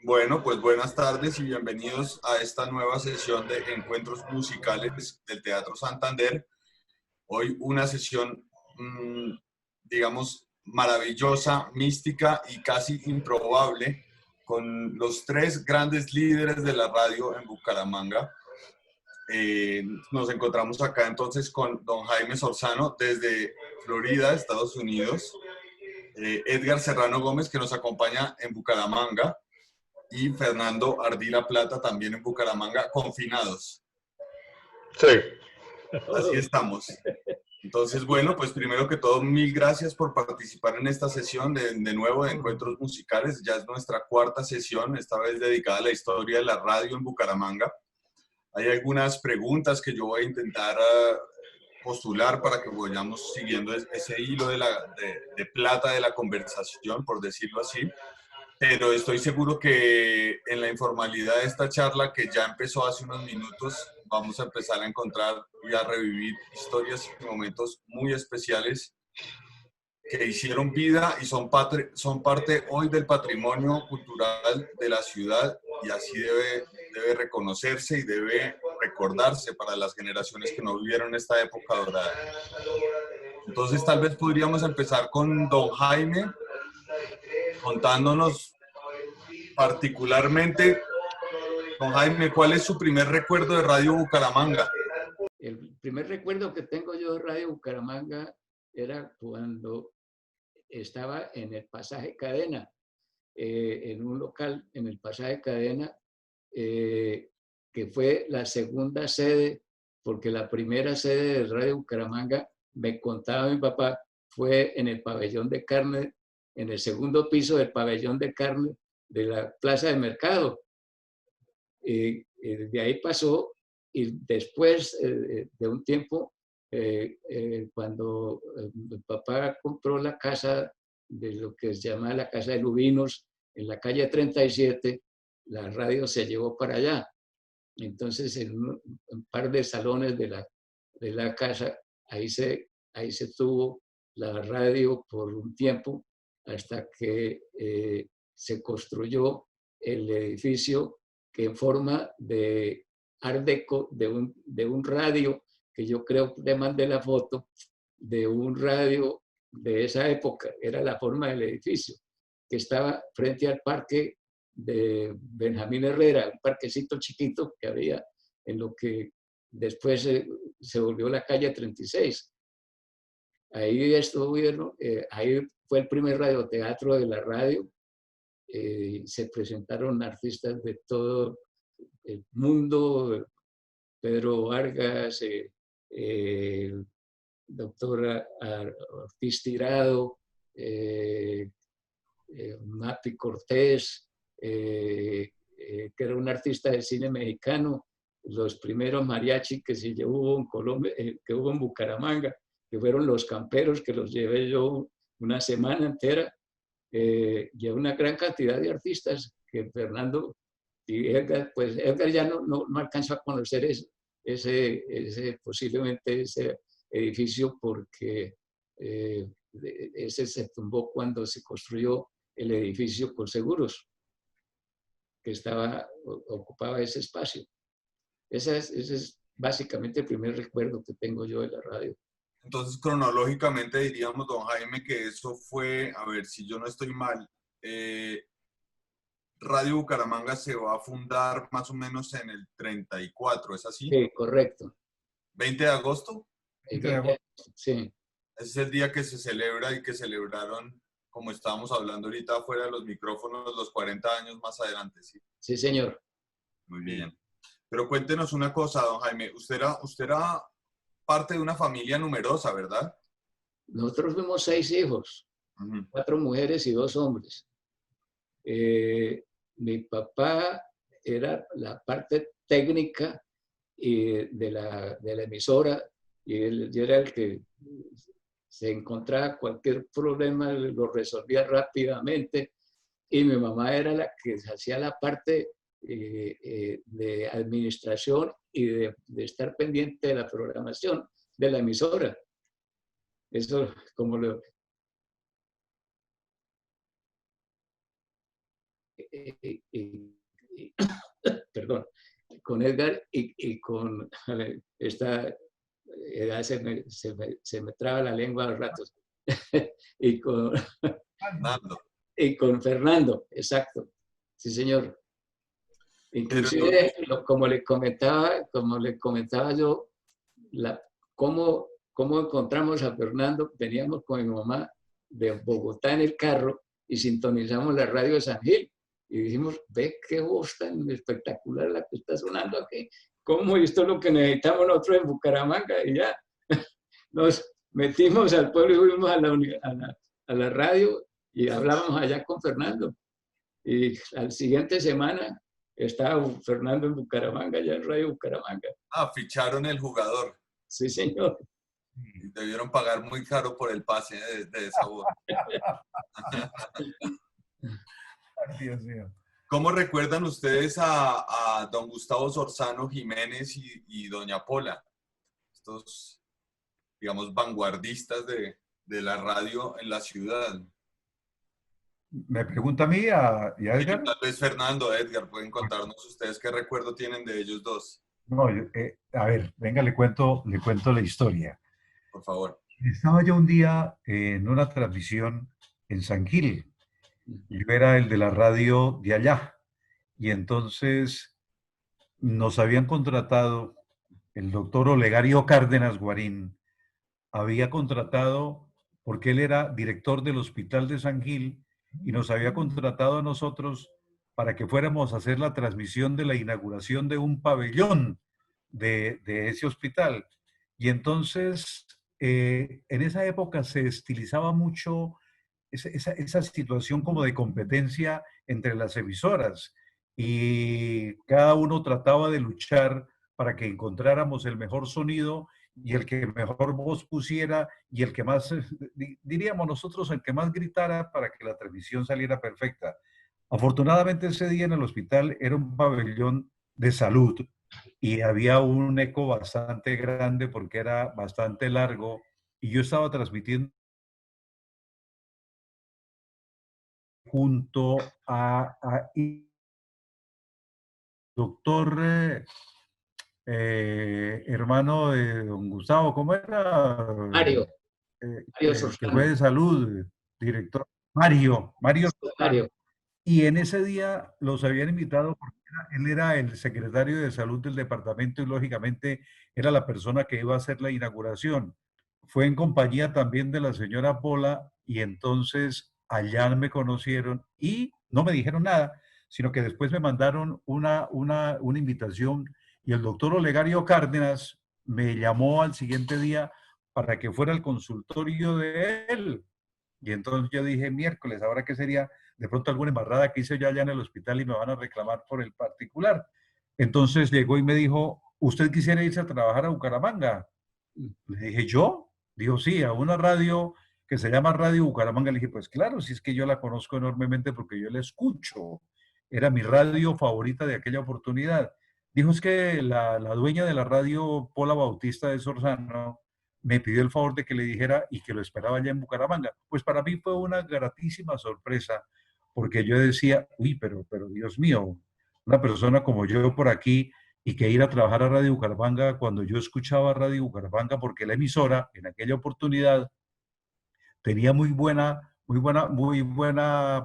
Bueno, pues buenas tardes y bienvenidos a esta nueva sesión de encuentros musicales del Teatro Santander. Hoy una sesión, digamos, maravillosa, mística y casi improbable, con los tres grandes líderes de la radio en Bucaramanga. Nos encontramos acá entonces con don Jaime Sorzano desde Florida, Estados Unidos, Edgar Serrano Gómez, que nos acompaña en Bucaramanga, y Fernando Ardila Plata, también en Bucaramanga, confinados. Sí. Así estamos. Entonces, bueno, pues primero que todo, mil gracias por participar en esta sesión de nuevo de encuentros musicales. Ya es nuestra cuarta sesión, esta vez dedicada a la historia de la radio en Bucaramanga. Hay algunas preguntas que yo voy a intentar postular para que vayamos siguiendo ese hilo de plata de la conversación, por decirlo así. Pero estoy seguro que en la informalidad de esta charla, que ya empezó hace unos minutos, vamos a empezar a encontrar y a revivir historias y momentos muy especiales que hicieron vida y son parte hoy del patrimonio cultural de la ciudad, y así debe reconocerse y debe recordarse para las generaciones que no vivieron esta época dorada. Entonces tal vez podríamos empezar con don Jaime, contándonos particularmente, don Jaime, ¿cuál es su primer recuerdo de Radio Bucaramanga? El primer recuerdo que tengo yo de Radio Bucaramanga era cuando estaba en el Pasaje Cadena, en un local en el Pasaje Cadena, que fue la segunda sede, porque la primera sede de Radio Bucaramanga, me contaba mi papá, fue en el pabellón de carne, en el segundo piso del pabellón de carne de la Plaza de Mercado. De ahí pasó, y después de un tiempo, cuando mi papá compró la casa de lo que se llama la Casa de Lubinos, en la calle 37, la radio se llevó para allá. Entonces, en un par de salones de la casa, ahí se tuvo la radio por un tiempo, hasta que se construyó el edificio que en forma de art deco, de un radio, que yo creo que le mandé la foto, de un radio de esa época, era la forma del edificio, que estaba frente al parque de Benjamín Herrera, un parquecito chiquito que había en lo que después se volvió la calle 36. Ahí estuvieron, ahí fue el primer radioteatro de la radio. Se presentaron artistas de todo el mundo, Pedro Vargas, doctor Ortiz Tirado, Mapi Cortés, que era un artista de cine mexicano, los primeros mariachi que se llevó en Colombia, que hubo en Bucaramanga, que fueron Los Camperos, que los llevé yo una semana entera, y una gran cantidad de artistas que Fernando y Edgar, pues Edgar ya no alcanzó a conocer posiblemente ese edificio, porque ese se tumbó cuando se construyó el edificio Colseguros, que ocupaba ese espacio. Ese es básicamente el primer recuerdo que tengo yo de la radio. Entonces, cronológicamente diríamos, don Jaime, que eso fue, a ver si yo no estoy mal, Radio Bucaramanga se va a fundar más o menos en el 34, ¿es así? Sí, correcto. ¿20 de agosto? Sí. Ese es el día que se celebra y que celebraron, como estábamos hablando ahorita fuera de los micrófonos, los 40 años más adelante, ¿sí? Sí, señor. Muy bien. Pero cuéntenos una cosa, don Jaime, usted era parte de una familia numerosa, ¿verdad? Nosotros fuimos 6 hijos, 4 mujeres y 2 hombres. Mi papá era la parte técnica de la emisora, y él era el que se encontraba cualquier problema, lo resolvía rápidamente, y mi mamá era la que hacía la parte de administración y de estar pendiente de la programación de la emisora. Eso, como perdón, con Edgar y con esta edad se me traba la lengua a los ratos. y, con, Fernando. y con Fernando, exacto. Sí, señor. Pero Inclusive, como le comentaba yo, cómo encontramos a Fernando, veníamos con mi mamá de Bogotá en el carro y sintonizamos la radio de San Gil. Y dijimos, ve qué voz tan espectacular la que está sonando aquí. ¿Cómo esto es lo que necesitamos nosotros en Bucaramanga? Y ya nos metimos al pueblo y fuimos a la radio y hablábamos allá con Fernando. Y al siguiente semana estaba Fernando en Bucaramanga, ya en Radio Bucaramanga. ficharon el jugador. Sí, señor. Debieron pagar muy caro por el pase de esa voz. Dios mío. ¿Cómo recuerdan ustedes a don Gustavo Sorzano Jiménez y doña Pola? Estos, digamos, vanguardistas de la radio en la ciudad. ¿Me pregunta a mí y a Edgar? Tal vez Fernando, Edgar, pueden contarnos ustedes qué recuerdo tienen de ellos dos. No, a ver, venga, le cuento la historia. Por favor. Estaba yo un día en una transmisión en San Gil. Yo era el de la radio de allá. Y entonces nos habían contratado, el doctor Olegario Cárdenas Guarín había contratado, porque él era director del Hospital de San Gil, y nos había contratado a nosotros para que fuéramos a hacer la transmisión de la inauguración de un pabellón de ese hospital. Y entonces, en esa época se estilizaba mucho esa situación como de competencia entre las emisoras, y cada uno trataba de luchar para que encontráramos el mejor sonido y el que mejor voz pusiera y el que más, diríamos nosotros, el que más gritara para que la transmisión saliera perfecta. Afortunadamente ese día en el hospital era un pabellón de salud y había un eco bastante grande porque era bastante largo y yo estaba transmitiendo junto a doctor hermano de don Gustavo, ¿cómo era? Mario. Que fue de salud, director. Mario. Mario. Y en ese día los habían invitado porque él era el secretario de salud del departamento y lógicamente era la persona que iba a hacer la inauguración. Fue en compañía también de la señora Pola y entonces allá me conocieron y no me dijeron nada, sino que después me mandaron una invitación y el doctor Olegario Cárdenas me llamó al siguiente día para que fuera al consultorio de él. Y entonces yo dije, miércoles, ¿ahora qué sería? De pronto alguna embarrada que hice yo allá en el hospital y me van a reclamar por el particular. Entonces llegó y me dijo, ¿usted quisiera irse a trabajar a Bucaramanga? Le dije, ¿yo? Dijo, sí, a una radio que se llama Radio Bucaramanga. Le dije, pues claro, si es que yo la conozco enormemente porque yo la escucho. Era mi radio favorita de aquella oportunidad. Dijo, es que la dueña de la radio, Pola Bautista de Sorzano, me pidió el favor de que le dijera y que lo esperaba allá en Bucaramanga. Pues para mí fue una gratísima sorpresa, porque yo decía, uy, pero Dios mío, una persona como yo por aquí y que ir a trabajar a Radio Bucaramanga, cuando yo escuchaba Radio Bucaramanga, porque la emisora en aquella oportunidad tenía muy buena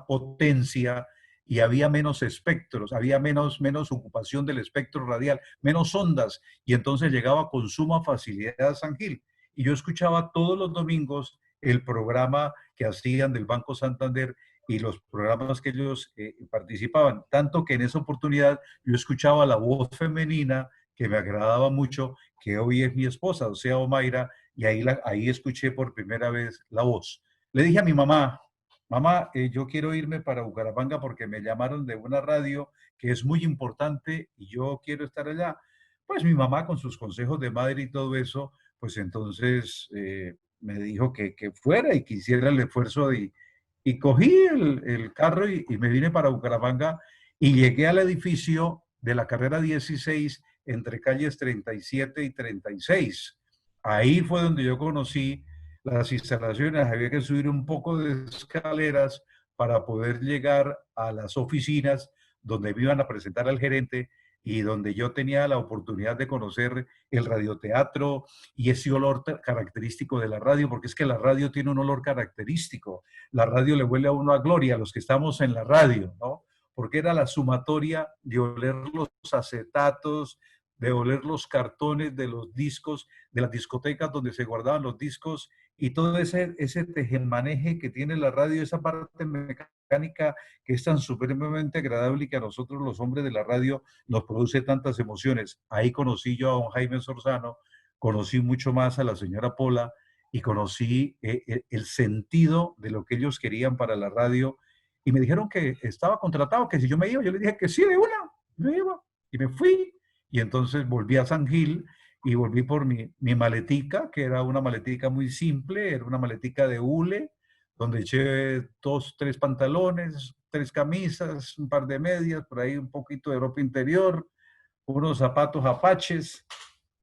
potencia y había menos espectros, había menos ocupación del espectro radial, menos ondas, y entonces llegaba con suma facilidad a San Gil. Y yo escuchaba todos los domingos el programa que hacían del Banco Santander y los programas que ellos participaban, tanto que en esa oportunidad yo escuchaba la voz femenina que me agradaba mucho, que hoy es mi esposa, o sea, Omaira, y ahí escuché por primera vez la voz. Le dije a mi mamá, yo quiero irme para Bucaramanga porque me llamaron de una radio que es muy importante y yo quiero estar allá. Pues mi mamá con sus consejos de madre y todo eso, pues entonces me dijo que fuera y que hiciera el esfuerzo y cogí el carro y me vine para Bucaramanga y llegué al edificio de la carrera 16 entre calles 37 y 36. Ahí fue donde yo conocí las instalaciones, había que subir un poco de escaleras para poder llegar a las oficinas donde me iban a presentar al gerente y donde yo tenía la oportunidad de conocer el radioteatro y ese olor característico de la radio, porque es que la radio tiene un olor característico. La radio le huele a uno a gloria, a los que estamos en la radio, ¿no? Porque era la sumatoria de oler los acetatos, de oler los cartones de los discos, de las discotecas donde se guardaban los discos y todo ese tejemaneje que tiene la radio, esa parte mecánica que es tan supremamente agradable y que a nosotros los hombres de la radio nos produce tantas emociones. Ahí conocí yo a don Jaime Sorzano, conocí mucho más a la señora Pola y conocí el sentido de lo que ellos querían para la radio y me dijeron que estaba contratado, que si yo me iba, yo le dije que sí, de una, me iba y me fui. Y entonces volví a San Gil y volví por mi maletica, que era una maletica muy simple, era una maletica de hule, donde eché 2, 3 pantalones, 3 camisas, un par de medias, por ahí un poquito de ropa interior, unos zapatos apaches,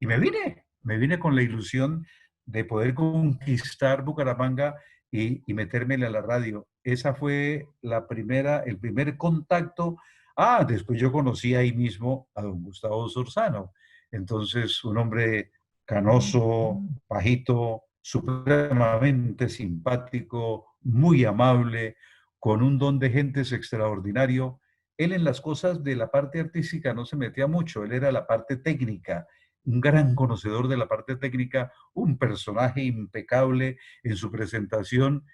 y me vine con la ilusión de poder conquistar Bucaramanga y metérmele a la radio. Esa fue el primer contacto. Ah, después yo conocí ahí mismo a don Gustavo Sorzano. Entonces, un hombre canoso, bajito, supremamente simpático, muy amable, con un don de gentes extraordinario. Él en las cosas de la parte artística no se metía mucho, él era la parte técnica, un gran conocedor de la parte técnica, un personaje impecable en su presentación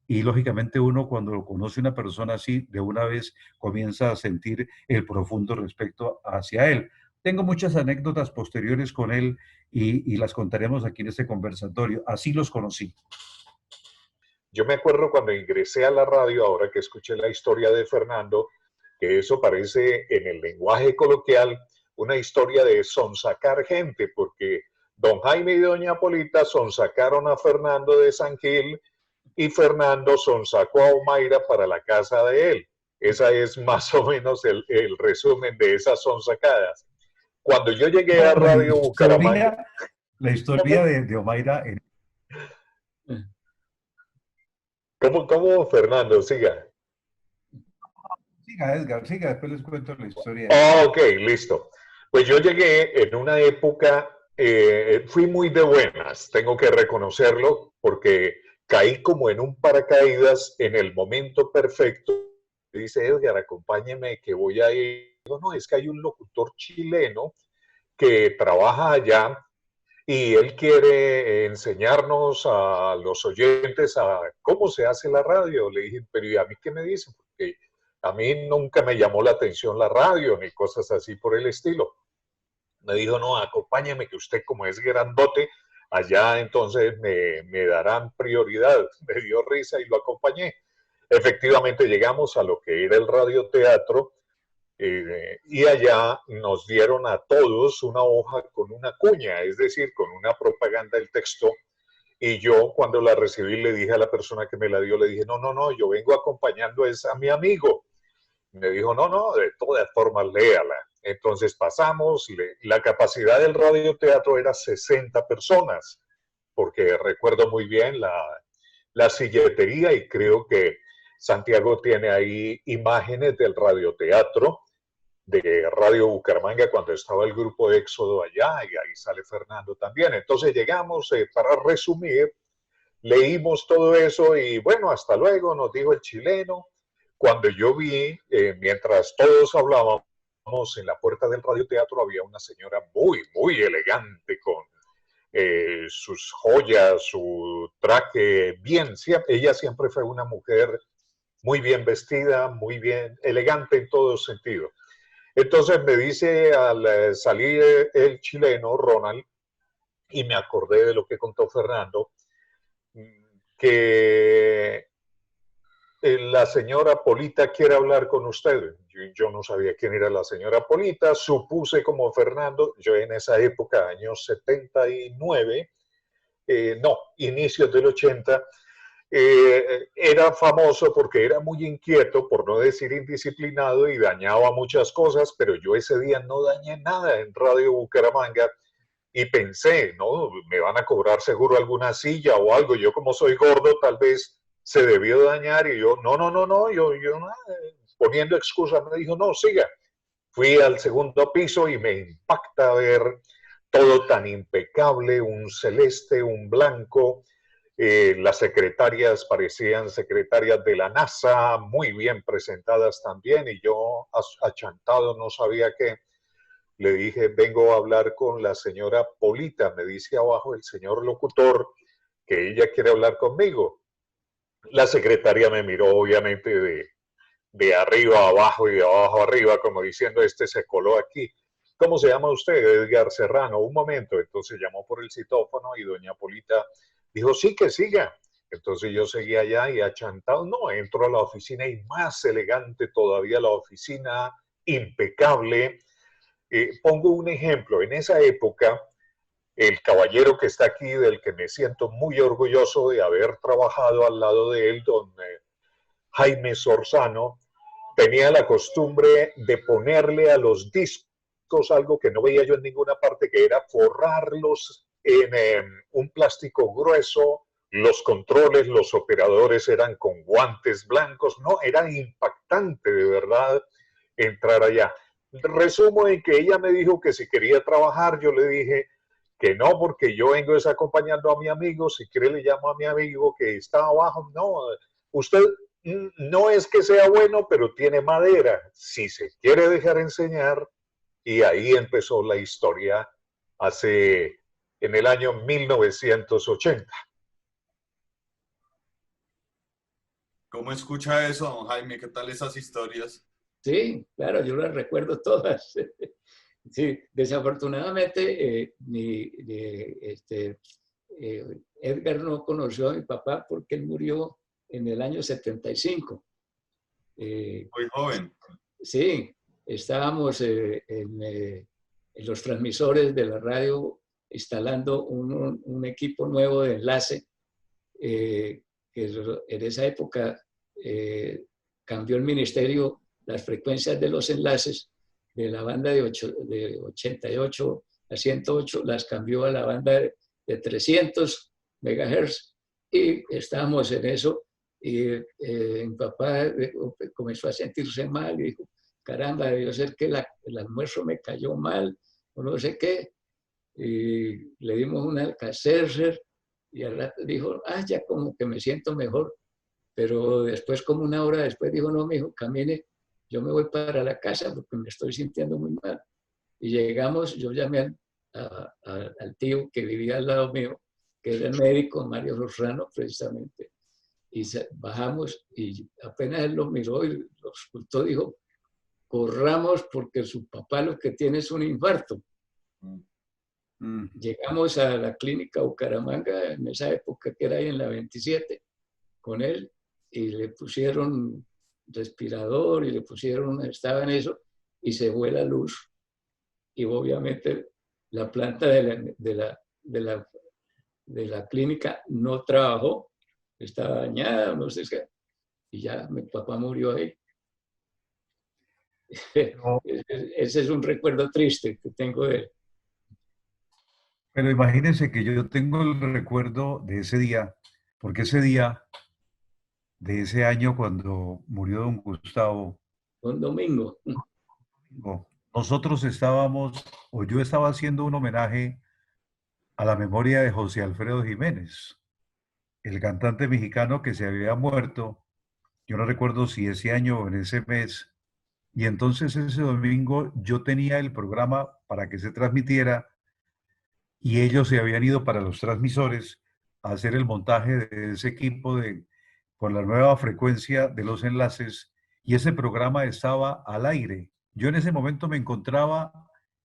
y lógicamente uno cuando lo conoce una persona así, de una vez comienza a sentir el profundo respeto hacia él. Tengo muchas anécdotas posteriores con él y las contaremos aquí en este conversatorio. Así los conocí. Yo me acuerdo cuando ingresé a la radio, ahora que escuché la historia de Fernando, que eso parece en el lenguaje coloquial una historia de sonsacar gente, porque don Jaime y doña Polita sonsacaron a Fernando de San Gil y Fernando sonsacó a Omaira para la casa de él. Esa es más o menos el resumen de esas sonsacadas. Cuando yo llegué a Radio Bucaramanga... La historia de Omaira... ¿Cómo, Fernando? Siga. Siga, Edgar, siga, después les cuento la historia. Ok, listo. Pues yo llegué en una época, fui muy de buenas, tengo que reconocerlo, porque caí como en un paracaídas en el momento perfecto. Dice, Edgar, acompáñeme que voy a ir. No, es que hay un locutor chileno que trabaja allá y él quiere enseñarnos a los oyentes a cómo se hace la radio. Le dije, pero ¿y a mí qué me dicen? Porque a mí nunca me llamó la atención la radio ni cosas así por el estilo. Me dijo, no, acompáñame que usted como es grandote, allá entonces me darán prioridad. Me dio risa y lo acompañé. Efectivamente llegamos a lo que era el radioteatro y allá nos dieron a todos una hoja con una cuña, es decir, con una propaganda del texto. Y yo cuando la recibí le dije a la persona que me la dio, le dije, no, yo vengo acompañando a mi amigo. Me dijo, no, de todas formas, léala. Entonces pasamos, la capacidad del radioteatro era 60 personas, porque recuerdo muy bien la silletería y creo que Santiago tiene ahí imágenes del radioteatro de Radio Bucaramanga cuando estaba el grupo Éxodo allá y ahí sale Fernando también. Entonces llegamos, para resumir, leímos todo eso y bueno, hasta luego, nos dijo el chileno. Cuando yo vi, mientras todos hablábamos en la puerta del radioteatro, había una señora muy elegante con sus joyas, su traje bien. Ella siempre fue una mujer muy bien vestida, muy bien elegante en todo sentido. Entonces me dice al salir el chileno, Ronald, y me acordé de lo que contó Fernando, que la señora Polita quiere hablar con usted. Yo no sabía quién era la señora Polita, supuse como Fernando, yo en esa época, años 79, inicios del 80, era famoso porque era muy inquieto, por no decir indisciplinado, y dañaba muchas cosas, pero yo ese día no dañé nada en Radio Bucaramanga y pensé, no, me van a cobrar seguro alguna silla o algo. Yo como soy gordo, tal vez se debió dañar y yo, no, yo poniendo excusas me dijo, no, siga. Fui al segundo piso y me impacta ver todo tan impecable, un celeste, un blanco. Las secretarias parecían secretarias de la NASA, muy bien presentadas también, y yo achantado no sabía qué. Le dije, vengo a hablar con la señora Polita, me dice abajo el señor locutor que ella quiere hablar conmigo. La secretaria me miró obviamente de arriba a abajo y de abajo a arriba, como diciendo, este se coló aquí. ¿Cómo se llama usted? Edgar Serrano. Un momento. Entonces llamó por el citófono y doña Polita dijo, sí, que siga. Entonces yo seguí allá y achantado, no, entro a la oficina y más elegante todavía la oficina, impecable. Pongo un ejemplo. En esa época, el caballero que está aquí, del que me siento muy orgulloso de haber trabajado al lado de él, don Jaime Sorzano, tenía la costumbre de ponerle a los discos algo que no veía yo en ninguna parte, que era forrarlos en un plástico grueso. Los controles, los operadores eran con guantes blancos. No, era impactante de verdad entrar allá. Resumo en que ella me dijo que si quería trabajar, yo le dije que no, porque yo vengo acompañando a mi amigo, si quiere le llamo a mi amigo que está abajo. No, usted no es que sea bueno, pero tiene madera, si se quiere dejar enseñar. Y ahí empezó la historia en el año 1980. ¿Cómo escucha eso, don Jaime? ¿Qué tal esas historias? Sí, claro, yo las recuerdo todas. Sí, desafortunadamente Edgar no conoció a mi papá porque él murió en el año 75. Muy joven. Sí, estábamos en los transmisores de la radio instalando un equipo nuevo de enlace, que en esa época cambió el ministerio las frecuencias de los enlaces de la banda de 88 a 108, las cambió a la banda de 300 MHz y estábamos en eso. Y mi papá comenzó a sentirse mal y dijo, caramba, debió ser que el almuerzo me cayó mal o no sé qué. Y le dimos un Alka-Seltzer y al rato dijo, ya como que me siento mejor. Pero después, como una hora después, dijo, no, mijo, camine, yo me voy para la casa porque me estoy sintiendo muy mal. Y llegamos, yo llamé al tío que vivía al lado mío, que era el médico, Mario Rosrano, precisamente. Y bajamos y apenas él lo miró y lo escuchó, dijo, corramos porque su papá lo que tiene es un infarto. Llegamos a la clínica Bucaramanga en esa época que era ahí en la 27 con él y le pusieron respirador y le pusieron, estaba en eso y se fue la luz y obviamente la planta de la clínica no trabajó, estaba dañada, no sé qué, y ya mi papá murió ahí. No. Ese es un recuerdo triste que tengo de él. Pero imagínense que yo tengo el recuerdo de ese día, porque ese día de ese año cuando murió don Gustavo, Un domingo. nosotros estábamos, o yo estaba haciendo un homenaje a la memoria de José Alfredo Jiménez, el cantante mexicano que se había muerto, yo no recuerdo si ese año o en ese mes, y entonces ese domingo yo tenía el programa para que se transmitiera y ellos se habían ido para los transmisores a hacer el montaje de ese equipo por la nueva frecuencia de los enlaces y ese programa estaba al aire. Yo en ese momento me encontraba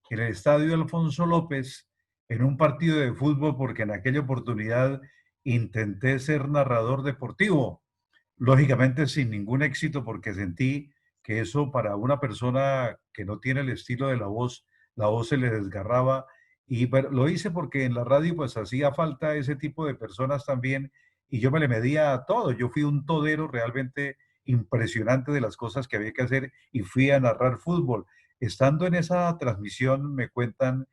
en el estadio Alfonso López en un partido de fútbol porque en aquella oportunidad intenté ser narrador deportivo, lógicamente sin ningún éxito porque sentí que eso para una persona que no tiene el estilo de la voz se le desgarraba y lo hice porque en la radio pues hacía falta ese tipo de personas también y yo me le medía a todo. Yo fui un todero realmente impresionante de las cosas que había que hacer y fui a narrar fútbol. Estando en esa transmisión me cuentan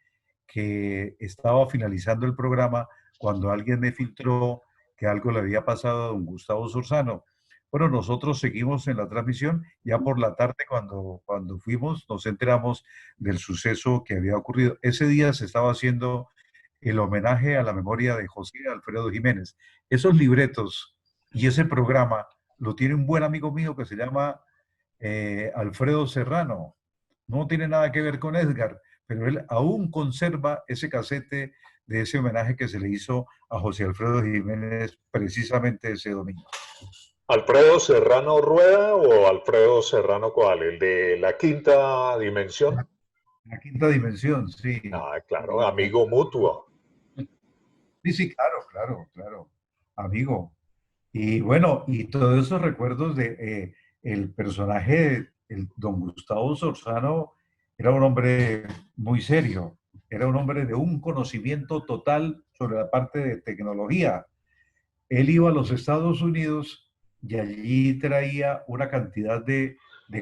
que estaba finalizando el programa cuando alguien me filtró que algo le había pasado a don Gustavo Sorzano. Bueno, nosotros seguimos en la transmisión. Ya por la tarde, cuando fuimos, nos enteramos del suceso que había ocurrido. Ese día se estaba haciendo el homenaje a la memoria de José Alfredo Jiménez. Esos libretos y ese programa lo tiene un buen amigo mío que se llama Alfredo Serrano. No tiene nada que ver con Edgar, pero él aún conserva ese casete de ese homenaje que se le hizo a José Alfredo Jiménez precisamente ese domingo. ¿Alfredo Serrano Rueda o Alfredo Serrano cuál? ¿El de la quinta dimensión? La quinta dimensión, sí. Ah, claro, amigo mutuo. Sí, sí, claro, claro, claro. Amigo. Y bueno, y todos esos recuerdos de el personaje, el don Gustavo Sorzano, era un hombre muy serio, era un hombre de un conocimiento total sobre la parte de tecnología. Él iba a los Estados Unidos y allí traía una cantidad de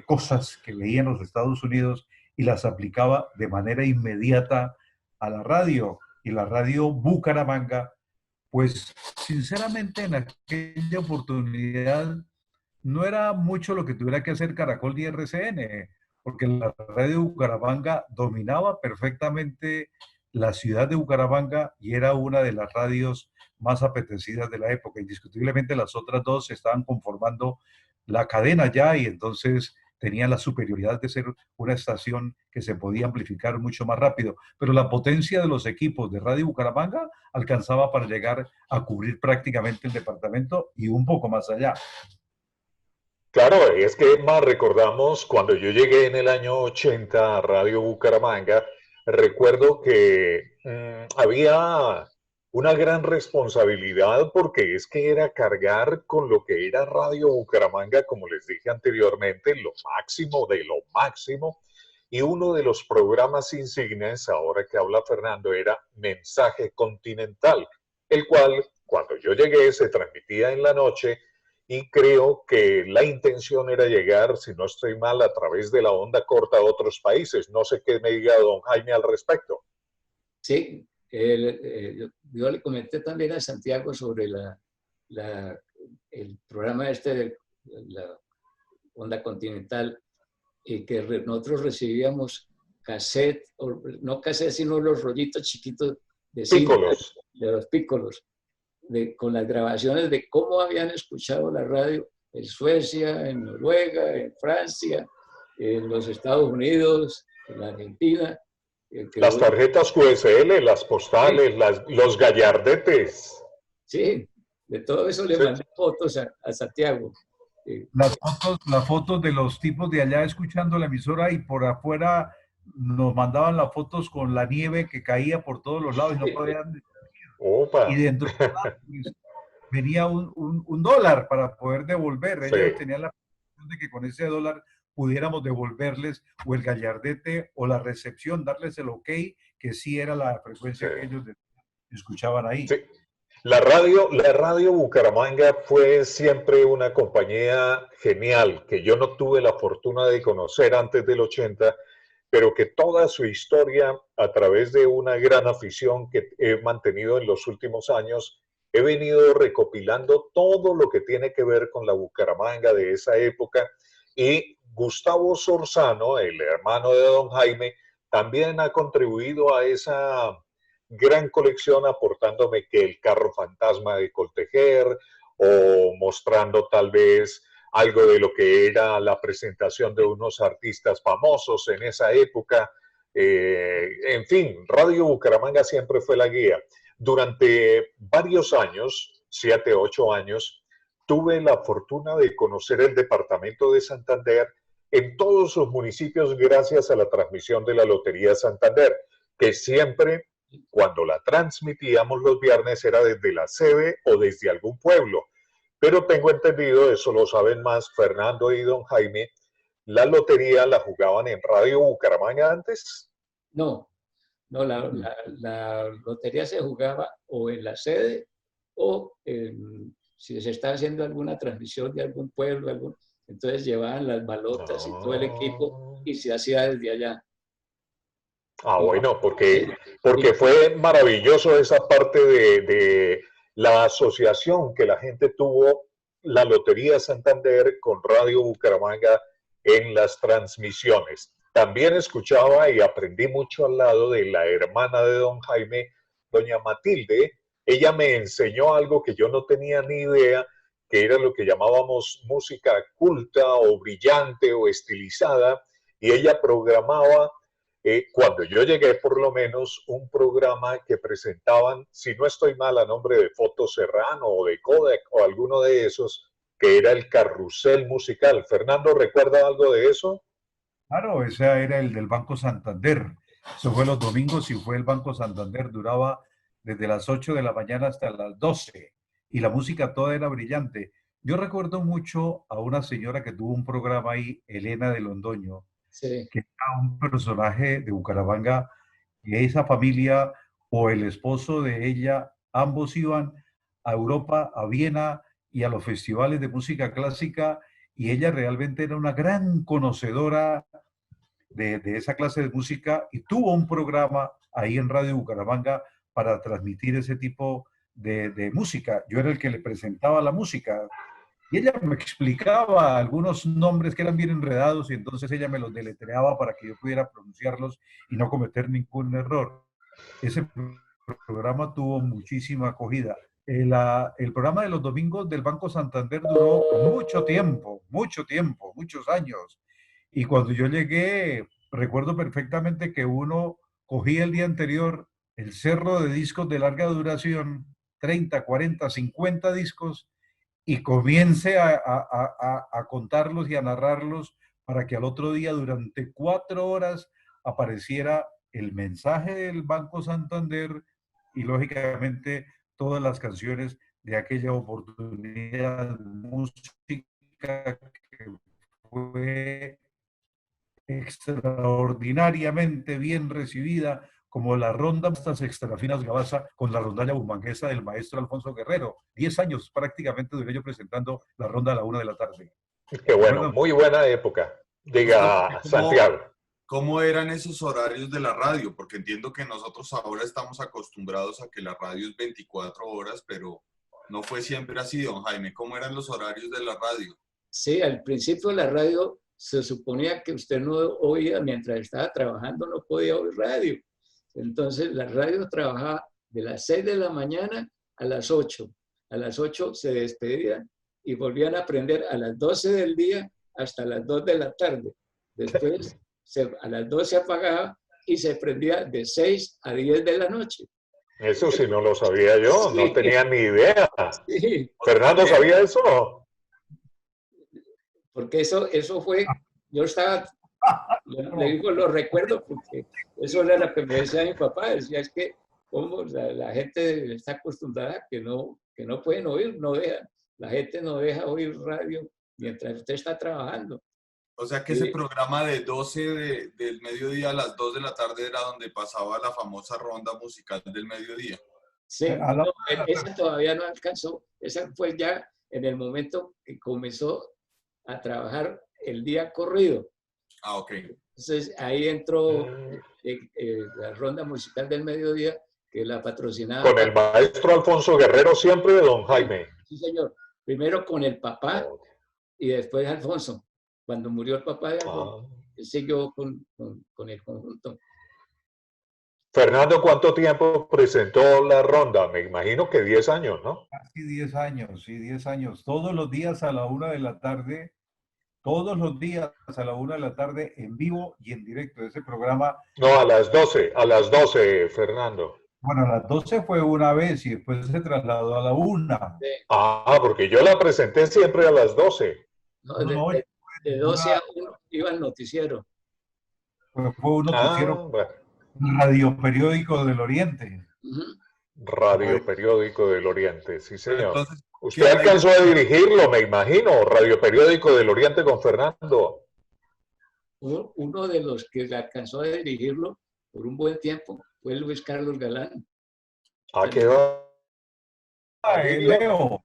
cosas que veía en los Estados Unidos y las aplicaba de manera inmediata a la radio. Y la radio Bucaramanga, pues sinceramente en aquella oportunidad no era mucho lo que tuviera que hacer Caracol y RCN, porque la radio Bucaramanga dominaba perfectamente la ciudad de Bucaramanga y era una de las radios más apetecidas de la época. Indiscutiblemente las otras dos estaban conformando la cadena ya y entonces tenían la superioridad de ser una estación que se podía amplificar mucho más rápido. Pero la potencia de los equipos de Radio Bucaramanga alcanzaba para llegar a cubrir prácticamente el departamento y un poco más allá. Claro, es que más recordamos cuando yo llegué en el año 80 a Radio Bucaramanga, recuerdo que había una gran responsabilidad porque es que era cargar con lo que era Radio Bucaramanga, como les dije anteriormente, lo máximo de lo máximo. Y uno de los programas insignes, ahora que habla Fernando, era Mensaje Continental, el cual cuando yo llegué se transmitía en la noche y creo que la intención era llegar, si no estoy mal, a través de la onda corta a otros países. No sé qué me diga don Jaime al respecto. Sí, yo le comenté también a Santiago sobre el programa este de la onda continental, que nosotros recibíamos cassette, no cassette, sino los rollitos chiquitos de cinta, de los pícolos, con las grabaciones de cómo habían escuchado la radio en Suecia, en Noruega, en Francia, en los Estados Unidos, en la Argentina. Las tarjetas QSL, las postales, sí, los gallardetes. Sí, de todo eso le mandé fotos a Santiago. Las fotos de los tipos de allá escuchando la emisora y por afuera nos mandaban las fotos con la nieve que caía por todos los lados y no podían... Opa. Y dentro pues, venía un dólar para poder devolver. Ellos tenían la posibilidad de que con ese dólar pudiéramos devolverles o el gallardete o la recepción, darles el ok, que sí era la frecuencia que ellos escuchaban ahí. Sí. La radio Bucaramanga fue siempre una compañía genial que yo no tuve la fortuna de conocer antes del 80, pero que toda su historia, a través de una gran afición que he mantenido en los últimos años, he venido recopilando todo lo que tiene que ver con la Bucaramanga de esa época. Y Gustavo Sorzano, el hermano de don Jaime, también ha contribuido a esa gran colección, aportándome que el carro fantasma de Coltejer o mostrando tal vez algo de lo que era la presentación de unos artistas famosos en esa época. En fin, Radio Bucaramanga siempre fue la guía. Durante varios años, 7, 8 años, tuve la fortuna de conocer el departamento de Santander en todos sus municipios gracias a la transmisión de la Lotería Santander, que siempre, cuando la transmitíamos los viernes, era desde la sede o desde algún pueblo. Pero tengo entendido, eso lo saben más Fernando y don Jaime, ¿la lotería la jugaban en Radio Bucaramanga antes? No, la lotería se jugaba o en la sede o si se estaba haciendo alguna transmisión de algún pueblo, entonces llevaban las balotas y todo el equipo y se hacía desde allá. Ah, bueno, porque fue maravilloso esa parte de la asociación que la gente tuvo, la Lotería Santander con Radio Bucaramanga en las transmisiones. También escuchaba y aprendí mucho al lado de la hermana de don Jaime, doña Matilde. Ella me enseñó algo que yo no tenía ni idea, que era lo que llamábamos música culta o brillante o estilizada, y ella programaba, cuando yo llegué por lo menos, un programa que presentaban, si no estoy mal, a nombre de Foto Serrano o de Kodak o alguno de esos, que era el carrusel musical. Fernando, ¿recuerda algo de eso? Claro, ese era el del Banco Santander. Eso fue los domingos y fue el Banco Santander. Duraba desde las 8 de la mañana hasta las 12 y la música toda era brillante. Yo recuerdo mucho a una señora que tuvo un programa ahí, Elena de Londoño, Sí. que era un personaje de Bucaramanga, y esa familia o el esposo de ella, ambos iban a Europa, a Viena y a los festivales de música clásica, y ella realmente era una gran conocedora de esa clase de música y tuvo un programa ahí en Radio Bucaramanga para transmitir ese tipo de música. Yo era el que le presentaba la música y ella me explicaba algunos nombres que eran bien enredados y entonces ella me los deletreaba para que yo pudiera pronunciarlos y no cometer ningún error. Ese programa tuvo muchísima acogida. El programa de los domingos del Banco Santander duró mucho tiempo, muchos años. Y cuando yo llegué, recuerdo perfectamente que uno cogía el día anterior el cerro de discos de larga duración, 30, 40, 50 discos, y comience a contarlos y a narrarlos para que al otro día, durante 4 horas, apareciera el mensaje del Banco Santander y, lógicamente, todas las canciones de aquella oportunidad, música que fue extraordinariamente bien recibida, como la ronda estas extrafinas Gabasa con la rondalla bumanguesa del maestro Alfonso Guerrero. 10 años prácticamente duré yo presentando la ronda a la 1 de la tarde. Qué bueno, muy buena época. Diga, Santiago. ¿Cómo eran esos horarios de la radio? Porque entiendo que nosotros ahora estamos acostumbrados a que la radio es 24 horas, pero no fue siempre así, don Jaime. ¿Cómo eran los horarios de la radio? Sí, al principio la radio se suponía que usted no oía, mientras estaba trabajando no podía oír radio. Entonces la radio trabajaba de las 6 de la mañana a las 8. A las 8 se despedían y volvían a aprender a las 12 del día hasta las 2 de la tarde. Después a las 2 se apagaba y se prendía de 6 a 10 de la noche. Eso sí no lo sabía yo, sí. No tenía ni idea. Sí. ¿Fernando sabía eso? Porque eso fue, yo estaba, le digo, lo recuerdo porque eso era lo que me decía mi papá, decía, es que como la gente está acostumbrada que no pueden oír, no deja, la gente no deja oír radio mientras usted está trabajando. O sea que ese programa de 12 del mediodía a las 2 de la tarde era donde pasaba la famosa ronda musical del mediodía. Sí, no, esa todavía no alcanzó, esa fue ya en el momento que comenzó a trabajar el día corrido. Ah, ok. Entonces ahí entró la ronda musical del mediodía que la patrocinaba. Con el maestro Alfonso Guerrero siempre, don Jaime. Sí, señor. Primero con el papá y después Alfonso. Cuando murió el papá de Alfonso, él siguió con el conjunto. Fernando, ¿cuánto tiempo presentó la ronda? Me imagino que 10 años, ¿no? Casi 10 años, sí, 10 años. Todos los días a la 1 de la tarde, todos los días a la 1 de la tarde, en vivo y en directo. Ese programa... No, a las 12, Fernando. Bueno, a las 12 fue una vez y después se trasladó a la 1. Sí. Ah, porque yo la presenté siempre a las 12. No, de 12 a 1 iba al noticiero. Fue un noticiero. Bueno. Radio Periódico del Oriente. Radio Periódico del Oriente, sí señor. Entonces, usted alcanzó a dirigirlo, me imagino, Radio Periódico del Oriente con Fernando. Uno de los que alcanzó a dirigirlo por un buen tiempo fue Luis Carlos Galán. ¿A qué va? Leo.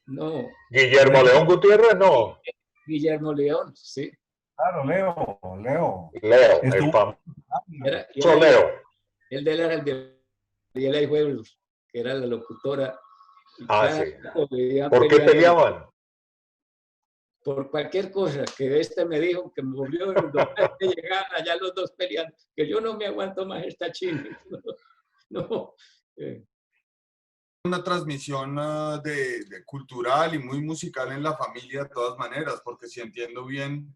No. Guillermo León Gutiérrez, no. Guillermo León, sí. Claro, Leo. El famoso Leo. Él era el de Mariela y Juegos, que era la locutora Ah, cada sí. rato vivían ¿Por qué peleando peleaban? por cualquier cosa, que este me dijo que me volvió, que llegaban allá los dos peleando, que yo no me aguanto más esta china. No, no. Una transmisión cultural y muy musical en la familia de todas maneras, porque si entiendo bien,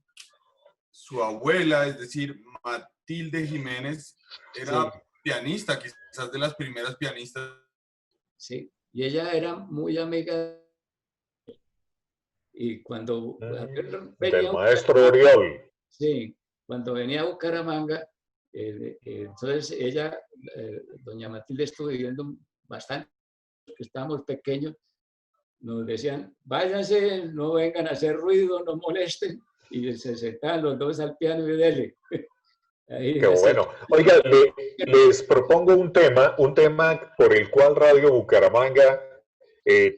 su abuela, es decir, Matilde Jiménez, era Sí. pianista, quizás de las primeras pianistas. Sí, y ella era muy amiga. Y cuando Del venía a maestro Bucaramanga, Oriol. sí, cuando venía a Bucaramanga, entonces ella, doña Matilde, estuvo viviendo bastante, que estábamos pequeños, nos decían, váyanse, no vengan a hacer ruido, no molesten, y se sentaban los dos al piano y dele. Ahí, Qué así. bueno. Oiga, les propongo un tema por el cual Radio Bucaramanga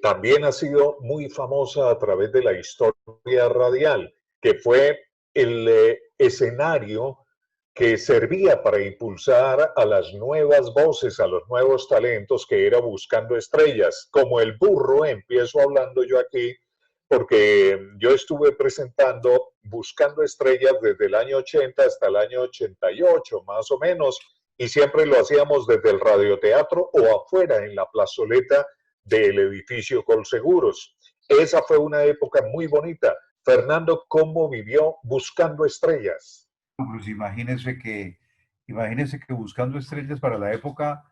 también ha sido muy famosa a través de la historia radial, que fue el escenario que servía para impulsar a las nuevas voces, a los nuevos talentos, que era Buscando Estrellas. Como el burro, empiezo hablando yo aquí, porque yo estuve presentando Buscando Estrellas desde el año 80 hasta el año 88, más o menos, y siempre lo hacíamos desde el radioteatro o afuera en la plazoleta del edificio Colseguros. Esa fue una época muy bonita. Fernando, ¿cómo vivió Buscando Estrellas? Pues imagínese que Buscando Estrellas para la época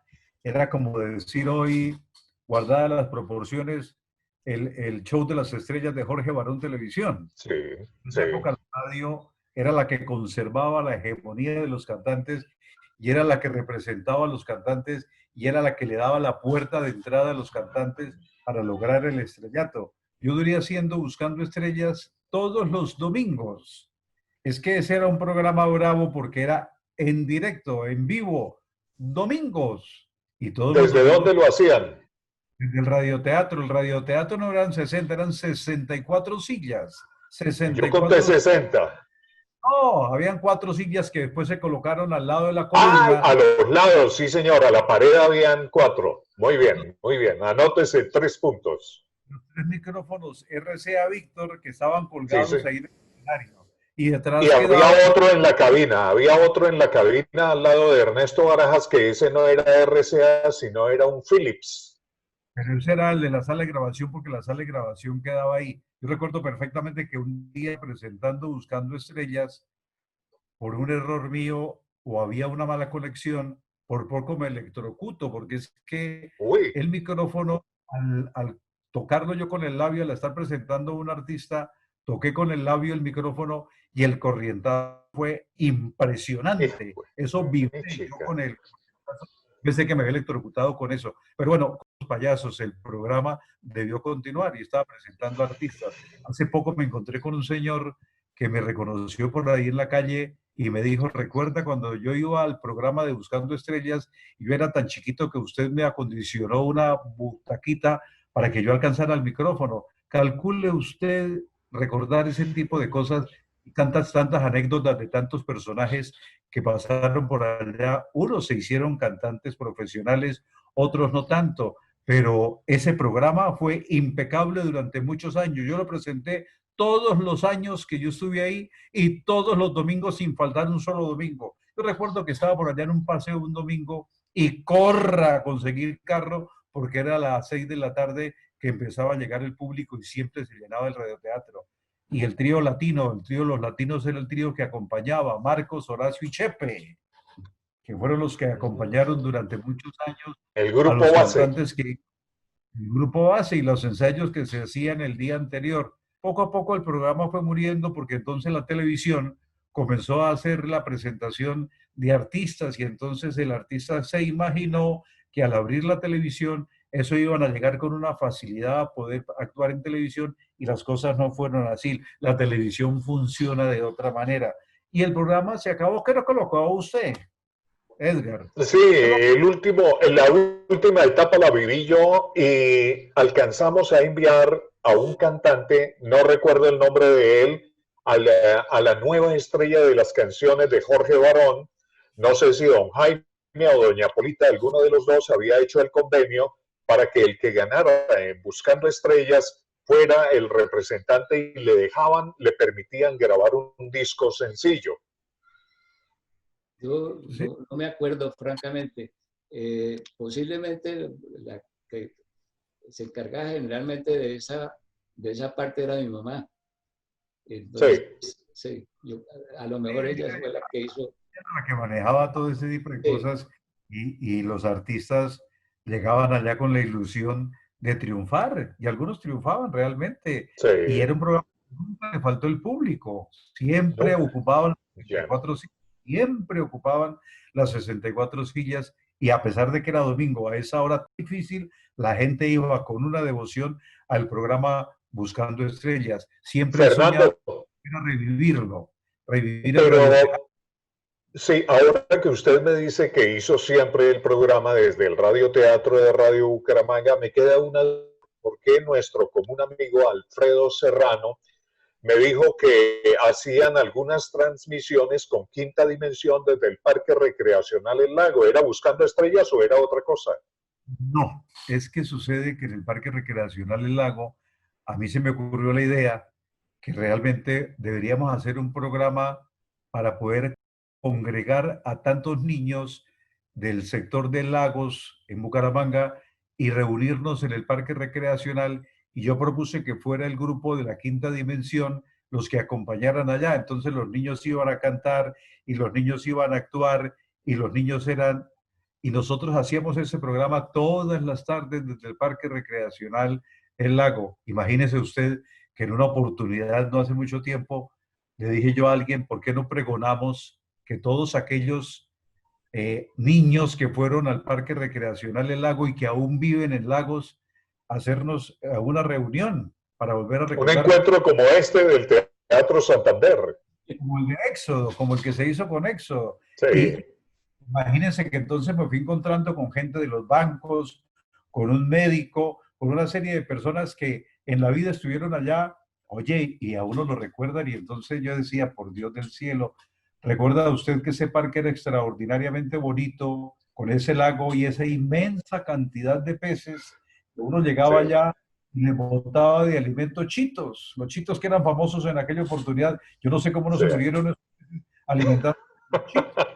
era como decir hoy, guardadas las proporciones, el show de las estrellas de Jorge Barón Televisión. Sí, En sí. esa época la radio era la que conservaba la hegemonía de los cantantes y era la que representaba a los cantantes y era la que le daba la puerta de entrada a los cantantes para lograr el estrellato. Yo diría haciendo Buscando Estrellas todos los domingos. Es que ese era un programa bravo porque era en directo, en vivo, domingos. Y todos los ¿Desde domingos dónde lo hacían? en el radioteatro. El radioteatro no eran 60, eran 64 sillas. Yo conté 64. 60. No, habían 4 sillas que después se colocaron al lado de la Ah, columna. a los lados, sí señor, a la pared habían 4. Muy bien, muy bien. Anótese 3 puntos. Los 3 micrófonos RCA Víctor que estaban Sí, sí. colgados ahí en el escenario. Y Y detrás había quedaba otro en la cabina, había otro en la cabina al lado de Ernesto Barajas, que ese no era RCA, sino era un Philips. pero ese era el de la sala de grabación porque la sala de grabación quedaba ahí. Yo recuerdo perfectamente que un día presentando Buscando Estrellas, por un error mío o había una mala conexión, por poco me electrocuto, porque es que Uy, el micrófono, al tocarlo yo con el labio, al estar presentando a un artista, toqué con el labio el micrófono y el corrientazo fue impresionante. Eso vibré yo chica. con el pensé que me había electrocutado con eso. Pero bueno, los payasos, el programa debió continuar y estaba presentando artistas. Hace poco me encontré con un señor que me reconoció por ahí en la calle y me dijo, recuerda cuando yo iba al programa de Buscando Estrellas y yo era tan chiquito que usted me acondicionó una butaquita para que yo alcanzara el micrófono. Calcule usted recordar ese tipo de cosas y tantas anécdotas de tantos personajes que pasaron por allá. Unos se hicieron cantantes profesionales, otros no tanto, pero ese programa fue impecable durante muchos años. Yo lo presenté todos los años que yo estuve ahí y todos los domingos sin faltar un solo domingo. Yo recuerdo que estaba por allá en un paseo un domingo y corra a conseguir carro porque era a las 6 de la tarde que empezaba a llegar el público y siempre se llenaba el radioteatro. Y el trío latino, el trío Los Latinos era el trío que acompañaba a Marcos, Horacio y Chepe, que fueron los que acompañaron durante muchos años El a grupo los base. cantantes que el grupo base y los ensayos que se hacían el día anterior. Poco a poco el programa fue muriendo porque entonces la televisión comenzó a hacer la presentación de artistas y entonces el artista se imaginó que al abrir la televisión eso iban a llegar con una facilidad a poder actuar en televisión y las cosas no fueron así. La televisión funciona de otra manera. Y el programa se acabó. ¿Qué lo colocó usted, Edgar? Sí, la última etapa la viví yo y alcanzamos a enviar a un cantante, no recuerdo el nombre de él, a la nueva estrella de las canciones de Jorge Barón. No sé si don Jaime o doña Polita, alguno de los dos había hecho el convenio para que el que ganara en Buscando Estrellas fuera el representante y le permitían grabar un disco sencillo. Yo no me acuerdo, francamente. Posiblemente la que se encargaba generalmente de esa parte era mi mamá. Entonces, sí, a lo mejor ella fue la que hizo. La que manejaba todo ese tipo de Sí. cosas y los artistas llegaban allá con la ilusión de triunfar y algunos triunfaban realmente. Sí. Y era un programa que nunca le faltó el público. Siempre ocupaban siempre ocupaban las 64 sillas y a pesar de que era domingo a esa hora difícil, la gente iba con una devoción al programa Buscando Estrellas. Siempre soñaba era revivirlo, revivir el Pero sí, ahora que usted me dice que hizo siempre el programa desde el radioteatro de Radio Bucaramanga, me queda una, ¿por qué nuestro común amigo Alfredo Serrano me dijo que hacían algunas transmisiones con Quinta Dimensión desde el Parque Recreacional El Lago? ¿Era Buscando Estrellas o era otra cosa? No, es que sucede que en el Parque Recreacional El Lago, a mí se me ocurrió la idea que realmente deberíamos hacer un programa para poder congregar a tantos niños del sector de Lagos en Bucaramanga y reunirnos en el Parque Recreacional. Y yo propuse que fuera el grupo de la Quinta Dimensión los que acompañaran allá. Entonces los niños iban a cantar y los niños iban a actuar y los niños eran... Y nosotros hacíamos ese programa todas las tardes desde el Parque Recreacional El Lago. Imagínese usted que en una oportunidad no hace mucho tiempo le dije yo a alguien, ¿por qué no pregonamos que todos aquellos niños que fueron al Parque Recreacional El Lago y que aún viven en Lagos, hacernos una reunión para volver a recordar? Un encuentro como este del Teatro Santander. Como el de Éxodo, como el que se hizo con Éxodo. Sí. Y imagínense que entonces me fui encontrando con gente de los bancos, con un médico, con una serie de personas que en la vida estuvieron allá, oye, y a uno lo recuerdan, y entonces yo decía, por Dios del cielo, ¿recuerda usted que ese parque era extraordinariamente bonito, con ese lago y esa inmensa cantidad de peces? Que uno llegaba allá y le botaba de alimento chitos, los chitos que eran famosos en aquella oportunidad. Yo no sé cómo no se murieron esos peces alimentados con chitos.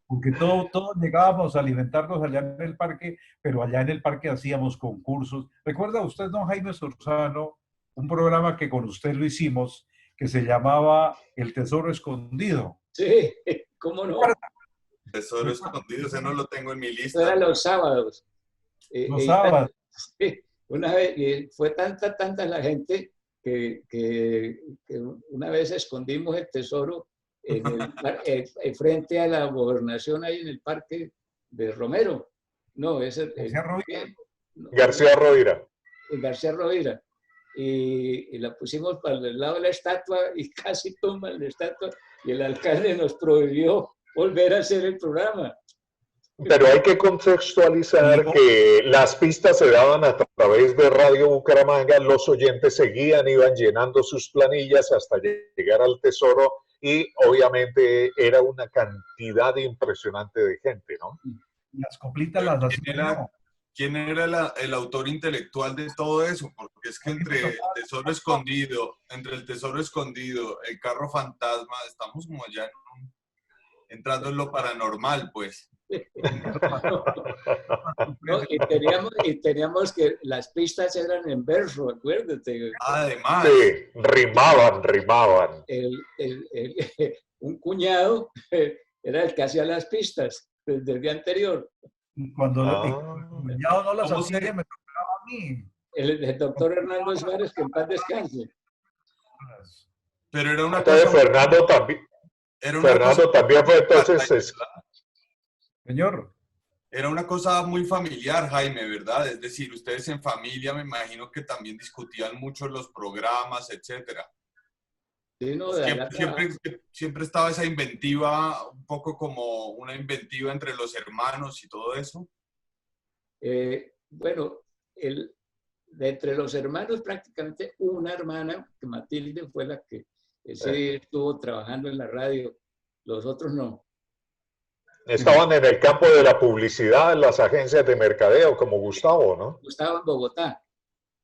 Porque todos llegábamos a alimentarnos allá en el parque, pero allá en el parque hacíamos concursos. ¿Recuerda usted, don Jaime Sorzano, un programa que con usted lo hicimos, que se llamaba El Tesoro Escondido? Sí, ¿cómo no? Tesoro Escondido, ese no lo tengo en mi lista. Era los sábados. Los sábados. Sí, una vez, fue tanta la gente que una vez escondimos el tesoro frente a la gobernación ahí en el parque de Romero. No, ese García Rovira. García Rovira. Y la pusimos para el lado de la estatua y casi tumban la estatua y el alcalde nos prohibió volver a hacer el programa. Pero hay que contextualizar que las pistas se daban a través de Radio Bucaramanga, los oyentes seguían, iban llenando sus planillas hasta llegar al tesoro y obviamente era una cantidad impresionante de gente, ¿no? Las coplitas las hacían. ¿Quién era el autor intelectual de todo eso? Porque es que entre el Tesoro Escondido, el Carro Fantasma, estamos como ya entrando en lo paranormal, pues. No, y teníamos que las pistas eran en verso, acuérdate. Además. Sí, rimaban. Un cuñado era el que hacía las pistas desde el día anterior. Y cuando el cuñado no las hacía, me tocaba a mí. El doctor Hernando Suárez, que en paz descanse. Pero era una cosa... Fernando también fue entonces... Señor. Era una cosa muy familiar, Jaime, ¿verdad? Es decir, ustedes en familia me imagino que también discutían mucho los programas, etcétera. Sí, no, siempre estaba esa inventiva, un poco como una inventiva entre los hermanos y todo eso. Bueno, de entre los hermanos prácticamente una hermana, que Matilde fue la que estuvo trabajando en la radio, los otros no. Estaban en el campo de la publicidad, en las agencias de mercadeo, como Gustavo, ¿no? Gustavo en Bogotá.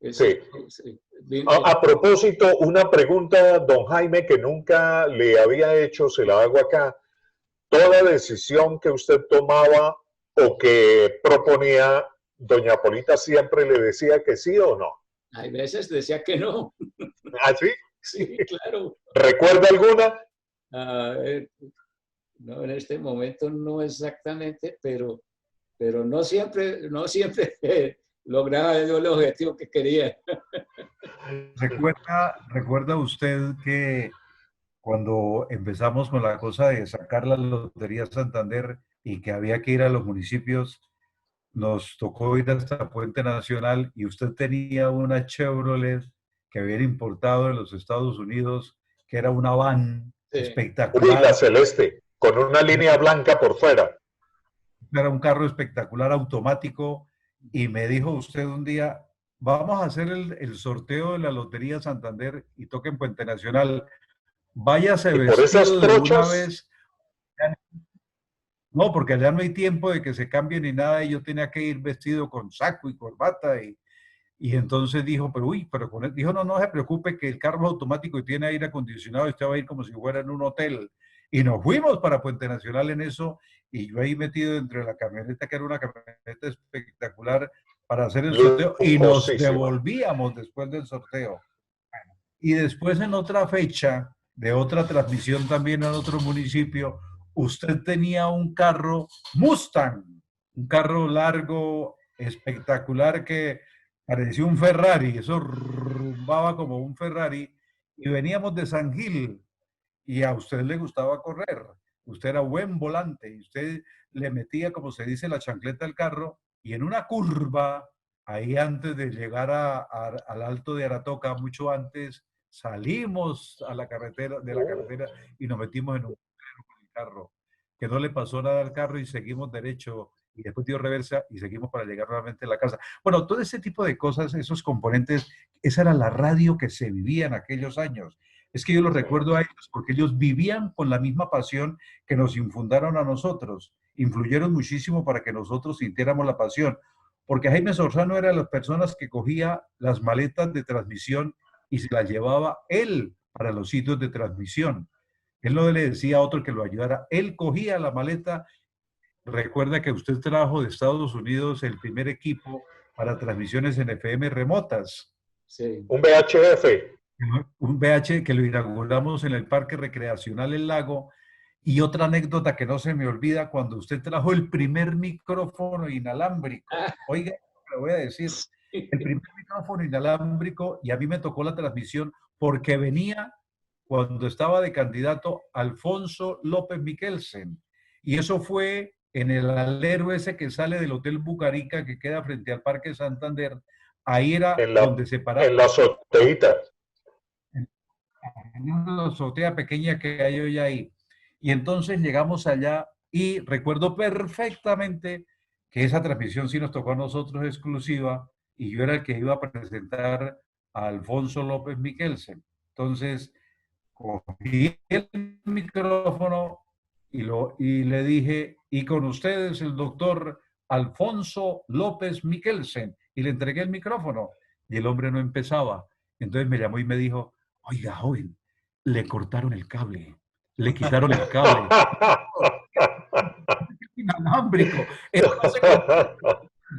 Eso, Sí. sí. A propósito, una pregunta, don Jaime, que nunca le había hecho, se la hago acá. ¿Toda decisión que usted tomaba o que proponía, doña Polita siempre le decía que sí o no? Hay veces decía que no. ¿Ah, sí? Sí, claro. ¿Recuerda alguna? A ver, no, en este momento no exactamente, pero no siempre lograba yo el objetivo que quería. ¿Recuerda usted que cuando empezamos con la cosa de sacar la Lotería Santander y que había que ir a los municipios, nos tocó ir hasta Puente Nacional y usted tenía una Chevrolet que habían importado de los Estados Unidos, que era una van Sí. Uy, la espectacular, celeste, con una línea blanca por fuera. era un carro espectacular automático y me dijo usted un día, vamos a hacer el sorteo de la Lotería Santander y toca en Puente Nacional. Váyase Y por esas vestido de una trochas, vez. No, porque allá no hay tiempo de que se cambie ni nada y yo tenía que ir vestido con saco y corbata y entonces dijo, pero uy, pero con él, dijo, no, no se preocupe que el carro es automático y tiene aire acondicionado y usted va a ir como si fuera en un hotel. Y nos fuimos para Puente Nacional en eso y yo ahí metido dentro de la camioneta, que era una camioneta espectacular para hacer el sorteo y nos lujosísima. devolvíamos después del sorteo. Y después en otra fecha de otra transmisión también en otro municipio, usted tenía un carro Mustang, un carro largo, espectacular que parecía un Ferrari, eso rumbaba como un Ferrari y veníamos de San Gil y a usted le gustaba correr, usted era buen volante y usted le metía, como se dice, la chancleta al carro y en una curva, ahí antes de llegar al Alto de Aratoca, mucho antes, salimos a la carretera, de la carretera y nos metimos en un carro, que no le pasó nada al carro y seguimos derecho y después dio reversa y seguimos para llegar nuevamente a la casa. Bueno, todo ese tipo de cosas, esos componentes, esa era la radio que se vivía en aquellos años. Es que yo los recuerdo a ellos porque ellos vivían con la misma pasión que nos infundaron a nosotros. Influyeron muchísimo para que nosotros sintiéramos la pasión. Porque Jaime Sorzano era de las personas que cogía las maletas de transmisión y se las llevaba él para los sitios de transmisión. Él no le decía a otro que lo ayudara. Él cogía la maleta. Recuerda que usted trajo de Estados Unidos el primer equipo para transmisiones en FM remotas. Sí. Un VHF. Un VH que lo inauguramos en el Parque Recreacional El Lago. Y otra anécdota que no se me olvida, cuando usted trajo el primer micrófono inalámbrico. Oiga, le voy a decir, el primer micrófono inalámbrico, y a mí me tocó la transmisión porque venía cuando estaba de candidato Alfonso López Miquelsen. Y eso fue en el alero ese que sale del Hotel Bucarica, que queda frente al Parque Santander. Ahí era donde se paraba. En la azoteíta. En una azotea pequeña que hay hoy ahí. Y entonces llegamos allá y recuerdo perfectamente que esa transmisión sí nos tocó a nosotros exclusiva y yo era el que iba a presentar a Alfonso López Miquelsen. Entonces cogí el micrófono y le dije, y con ustedes el doctor Alfonso López Miquelsen, y le entregué el micrófono y el hombre no empezaba. Entonces me llamó y me dijo, oiga, joven, le cortaron el cable, le quitaron el cable. Inalámbrico.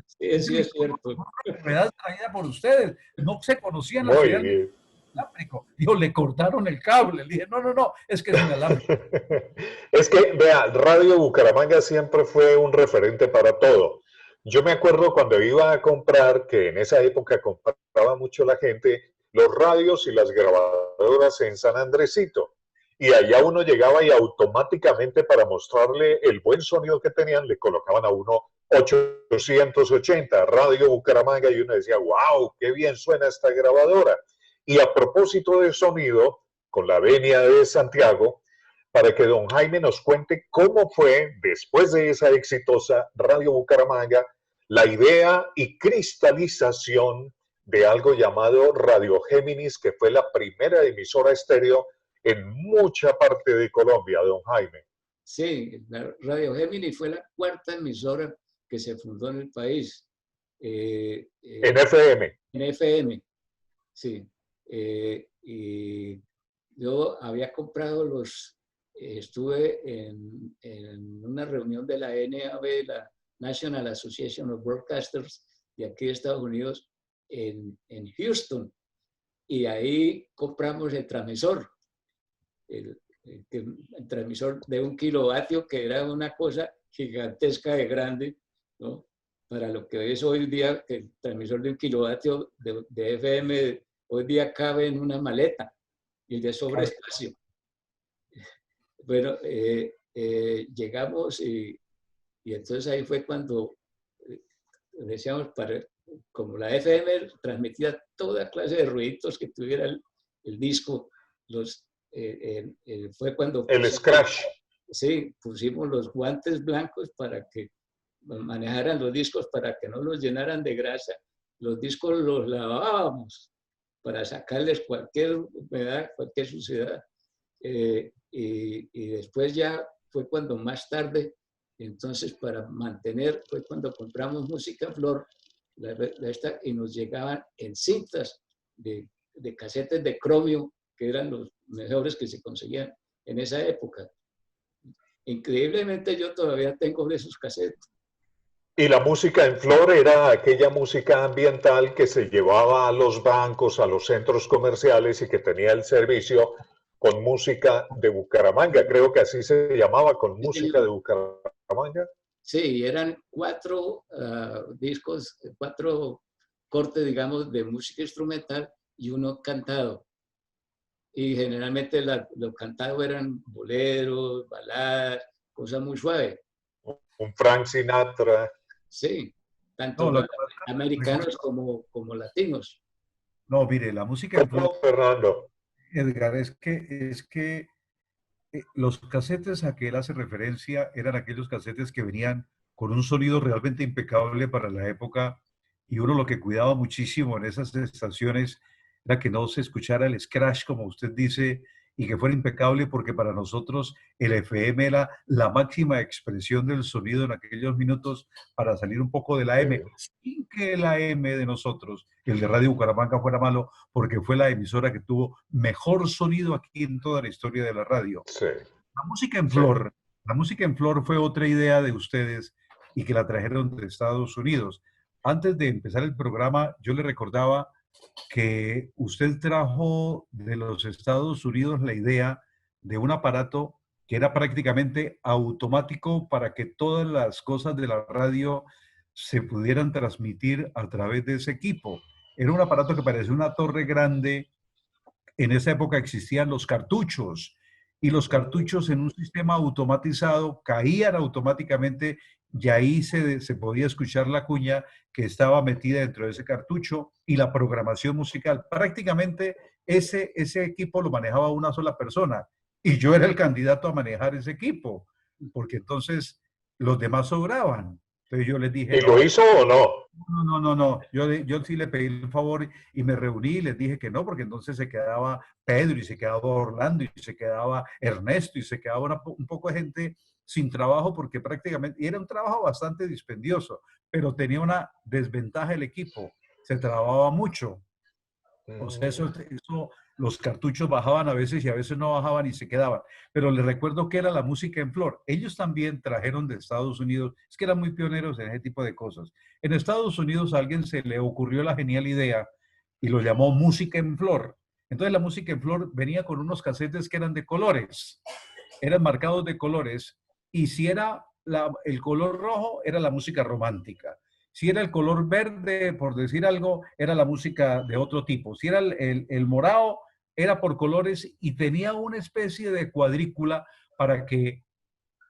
Sí, es cierto. Enfermedad traída por ustedes. No se conocían las Muy señales bien. inalámbrico. Dijo, le cortaron el cable. Le dije, no, no, no, es que es inalámbrico. Es que, vea, Radio Bucaramanga siempre fue un referente para todo. Yo me acuerdo cuando iba a comprar, que en esa época compraba mucho la gente, los radios y las grabadoras en San Andresito. Y allá uno llegaba y automáticamente para mostrarle el buen sonido que tenían, le colocaban a uno 880, Radio Bucaramanga, y uno decía, wow, qué bien suena esta grabadora. Y a propósito de sonido, con la venia de Santiago, para que don Jaime nos cuente cómo fue, después de esa exitosa Radio Bucaramanga, la idea y cristalización de algo llamado Radio Géminis, que fue la primera emisora estéreo en mucha parte de Colombia, don Jaime. Sí, la Radio Géminis fue la cuarta emisora que se fundó en el país. En FM. En FM, sí. Y yo había comprado estuve en una reunión de la NAB, la National Association of Broadcasters, de aquí de Estados Unidos, en Houston. Y ahí compramos el transmisor, el transmisor de 1 kilovatio, que era una cosa gigantesca de grande, ¿no? Para lo que es hoy día, que el transmisor de 1 kilovatio de FM hoy día cabe en una maleta y de sobreespacio. Bueno, llegamos y entonces ahí fue cuando decíamos, como la FM transmitía toda clase de ruiditos que tuviera el disco, fue cuando... El scratch. Sí, pusimos los guantes blancos para que manejaran los discos, para que no los llenaran de grasa. Los discos los lavábamos para sacarles cualquier humedad, cualquier suciedad. Y después ya fue cuando más tarde, entonces para mantener, fue cuando compramos Música Flor, y nos llegaban en cintas de casetes de cromio, que eran los mejores que se conseguían en esa época. Increíblemente yo todavía tengo de esos casetes. Y la música en flor era aquella música ambiental que se llevaba a los bancos, a los centros comerciales y que tenía el servicio con música de Bucaramanga. Creo que así se llamaba, con música de Bucaramanga. Sí, eran 4 discos, 4 cortes, digamos, de música instrumental y 1 cantado. Y generalmente los cantados eran boleros, baladas, cosas muy suaves. Un Frank Sinatra. Sí, tanto americanos como latinos. No, mire, la música en flor, Fernando. Edgar, es que los casetes a que él hace referencia eran aquellos casetes que venían con un sonido realmente impecable para la época, y uno lo que cuidaba muchísimo en esas estaciones era que no se escuchara el scratch, como usted dice, y que fuera impecable, porque para nosotros el FM era la máxima expresión del sonido en aquellos minutos, para salir un poco de la AM, sin que el AM de nosotros, el de Radio Bucaramanga, fuera malo, porque fue la emisora que tuvo mejor sonido aquí en toda la historia de la radio. Sí. La música en flor, la música en flor fue otra idea de ustedes y que la trajeron de Estados Unidos. Antes de empezar el programa, yo le recordaba que usted trajo de los Estados Unidos la idea de un aparato que era prácticamente automático para que todas las cosas de la radio se pudieran transmitir a través de ese equipo. Era un aparato que parecía una torre grande. En esa época existían los cartuchos, y los cartuchos en un sistema automatizado caían automáticamente, y ahí se podía escuchar la cuña que estaba metida dentro de ese cartucho y la programación musical. Prácticamente ese equipo lo manejaba una sola persona, y yo era el candidato a manejar ese equipo, porque entonces los demás sobraban. Entonces yo les dije... ¿Y lo hizo o no? No. Yo sí le pedí el favor y me reuní y les dije que no, porque entonces se quedaba Pedro y se quedaba Orlando y se quedaba Ernesto y se quedaba un poco de gente sin trabajo, porque prácticamente, y era un trabajo bastante dispendioso, pero tenía una desventaja el equipo, se trababa mucho. O sea, los cartuchos bajaban a veces y a veces no bajaban y se quedaban. Pero les recuerdo que era la música en flor. Ellos también trajeron de Estados Unidos, es que eran muy pioneros en ese tipo de cosas. En Estados Unidos a alguien se le ocurrió la genial idea y lo llamó música en flor. Entonces la música en flor venía con unos casetes que eran de colores, eran marcados de colores, y si era el color rojo era la música romántica. Si era el color verde, por decir algo, era la música de otro tipo. Si era el morado, era por colores, y tenía una especie de cuadrícula para que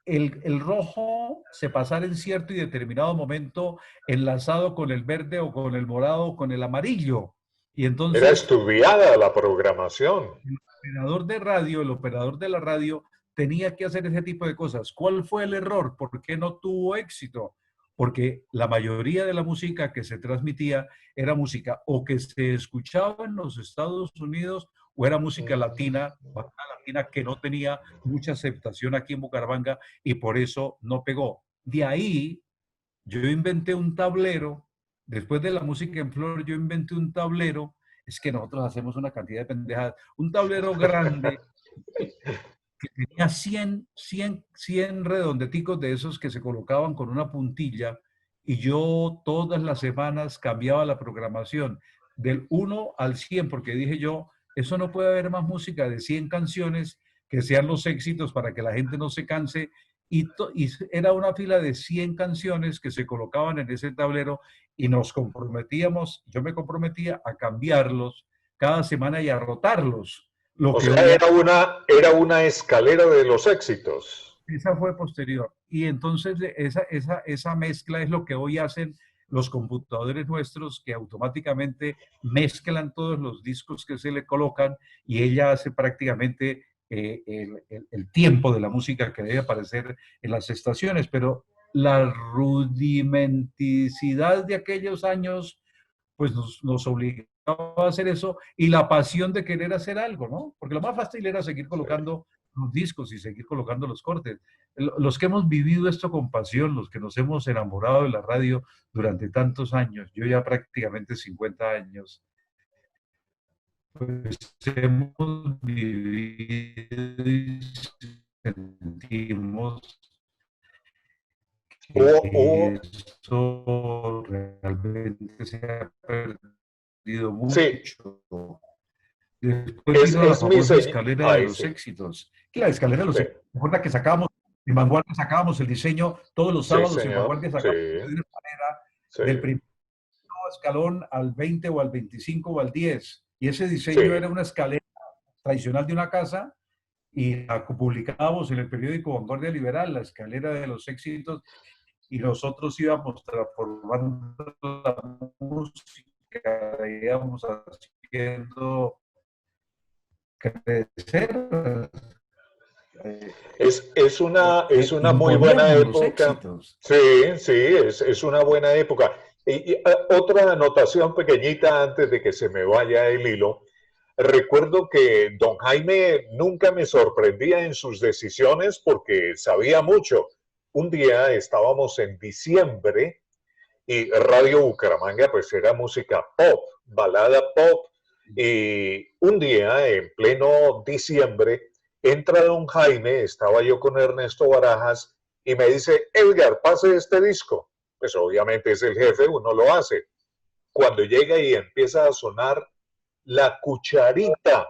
el rojo se pasara en cierto y determinado momento enlazado con el verde o con el morado o con el amarillo. Y entonces... Era estudiada la programación. El operador de la radio tenía que hacer ese tipo de cosas. ¿Cuál fue el error? ¿Por qué no tuvo éxito? Porque la mayoría de la música que se transmitía era música o que se escuchaba en los Estados Unidos o era música latina, bacana latina, que no tenía mucha aceptación aquí en Bucaramanga y por eso no pegó. De ahí yo inventé un tablero, después de la música en flor, yo inventé un tablero, es que nosotros hacemos una cantidad de pendejadas, un tablero grande que tenía 100 redondeticos de esos que se colocaban con una puntilla y yo todas las semanas cambiaba la programación del 1 al 100 porque dije yo, eso no puede haber más música de 100 canciones que sean los éxitos para que la gente no se canse y era una fila de 100 canciones que se colocaban en ese tablero y nos comprometíamos, yo me comprometía a cambiarlos cada semana y a rotarlos. Lo O que sea, hoy era una escalera de los éxitos. esa fue posterior. Y entonces esa mezcla es lo que hoy hacen los computadores nuestros que automáticamente mezclan todos los discos que se le colocan y ella hace prácticamente el tiempo de la música que debe aparecer en las estaciones. Pero la rudimenticidad de aquellos años pues nos obligaba a hacer eso y la pasión de querer hacer algo, ¿no? Porque lo más fácil era seguir colocando los discos y seguir colocando los cortes. Los que hemos vivido esto con pasión, los que nos hemos enamorado de la radio durante tantos años, yo ya prácticamente 50 años, pues hemos vivido y sentimos que eso realmente se ha perdido Sí, mucho. Después vino la es mi famosa señal. escalera de Ay, los sí, éxitos. Que la escalera de los sí, éxitos, recuerda que sacábamos, en Vanguardia sacábamos el diseño todos los sí, sábados, en señor. Vanguardia Sí, sacábamos de una manera sí, del primer escalón al 20 o al 25 o al 10. Y ese sí. diseño era una escalera tradicional de una casa y la publicábamos en el periódico Vanguardia Liberal, la escalera de los éxitos, y nosotros íbamos transformando la música, íbamos haciendo crecer Es una muy buena imponíamos los época. éxitos. Sí, sí, es una buena época. Otra anotación pequeñita antes de que se me vaya el hilo. Recuerdo que don Jaime nunca me sorprendía en sus decisiones porque sabía mucho. Un día estábamos en diciembre y Radio Bucaramanga pues era música pop, balada pop. Y un día en pleno diciembre entra don Jaime, estaba yo con Ernesto Barajas y me dice, Edgar, pase este disco. Pues obviamente es el jefe, uno lo hace. Cuando llega y empieza a sonar La Cucharita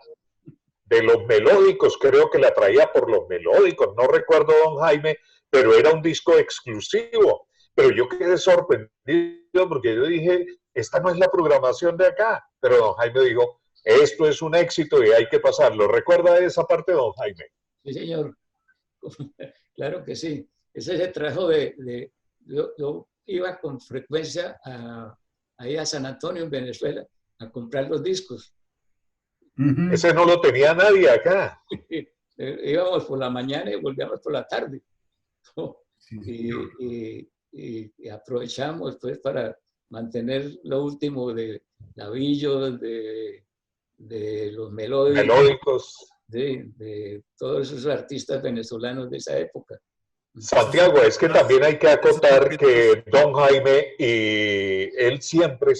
de los Melódicos, creo que la traía por los Melódicos, no recuerdo don Jaime, pero era un disco exclusivo. Pero yo quedé sorprendido porque yo dije, esta no es la programación de acá. Pero don Jaime dijo, esto es un éxito y hay que pasarlo. ¿Recuerda esa parte, don Jaime? Sí, señor. Claro que sí. Ese se trajo yo iba con frecuencia ahí a San Antonio, en Venezuela, a comprar los discos. Ese no lo tenía nadie acá. Íbamos por la mañana y volvíamos por la tarde. Sí, Y aprovechamos pues para mantener lo último de Lavillo, de los Melódicos. de todos esos artistas venezolanos de esa época. Santiago, es que también hay que acotar que don Jaime y él siempre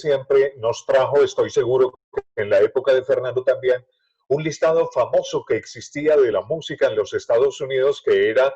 nos trajo, estoy seguro que en la época de Fernando también, un listado famoso que existía de la música en los Estados Unidos que era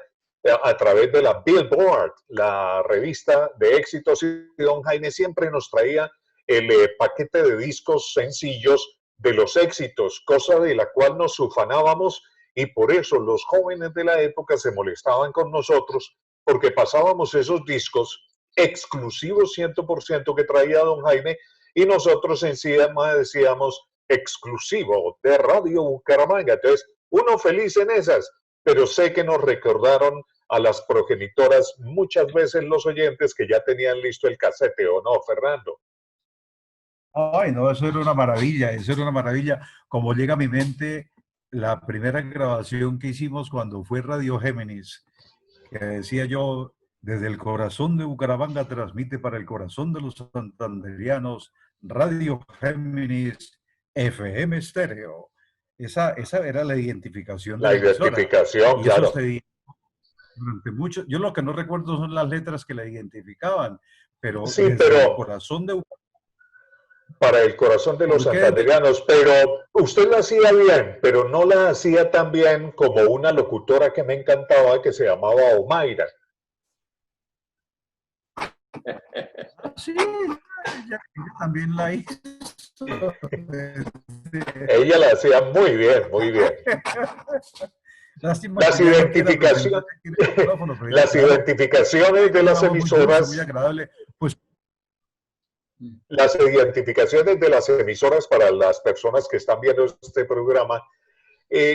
a través de la Billboard, la revista de éxitos, y don Jaime siempre nos traía el paquete de discos sencillos de los éxitos, cosa de la cual nos ufanábamos y por eso los jóvenes de la época se molestaban con nosotros porque pasábamos esos discos exclusivos 100% que traía don Jaime y nosotros encima decíamos exclusivo de Radio Bucaramanga. Entonces, uno feliz en esas, pero sé que nos recordaron a las progenitoras muchas veces los oyentes que ya tenían listo el casete, ¿o no, Fernando? Ay, no, eso era una maravilla, eso era una maravilla. Como llega a mi mente la primera grabación que hicimos cuando fue Radio Géminis, que decía yo, desde el corazón de Bucaramanga transmite para el corazón de los santanderianos Radio Géminis FM Estéreo. esa era la identificación de La la emisora. identificación, Y eso claro. se dio durante mucho. Yo lo que no recuerdo son las letras que la identificaban, pero Sí, desde el pero corazón de... para el corazón de los ¿Por qué desde el... santanderianos, pero usted la hacía bien, pero no la hacía tan bien como una locutora que me encantaba que se llamaba Omaira. Sí, ella también la hizo. Ella la hacía muy bien, muy bien. Lástima Las que ya no quiera presentar identificaciones, aquí en el micrófono, pero las claro, identificaciones de una las voz muy dulce, muy emisoras, agradable. Pues las identificaciones de las emisoras para las personas que están viendo este programa,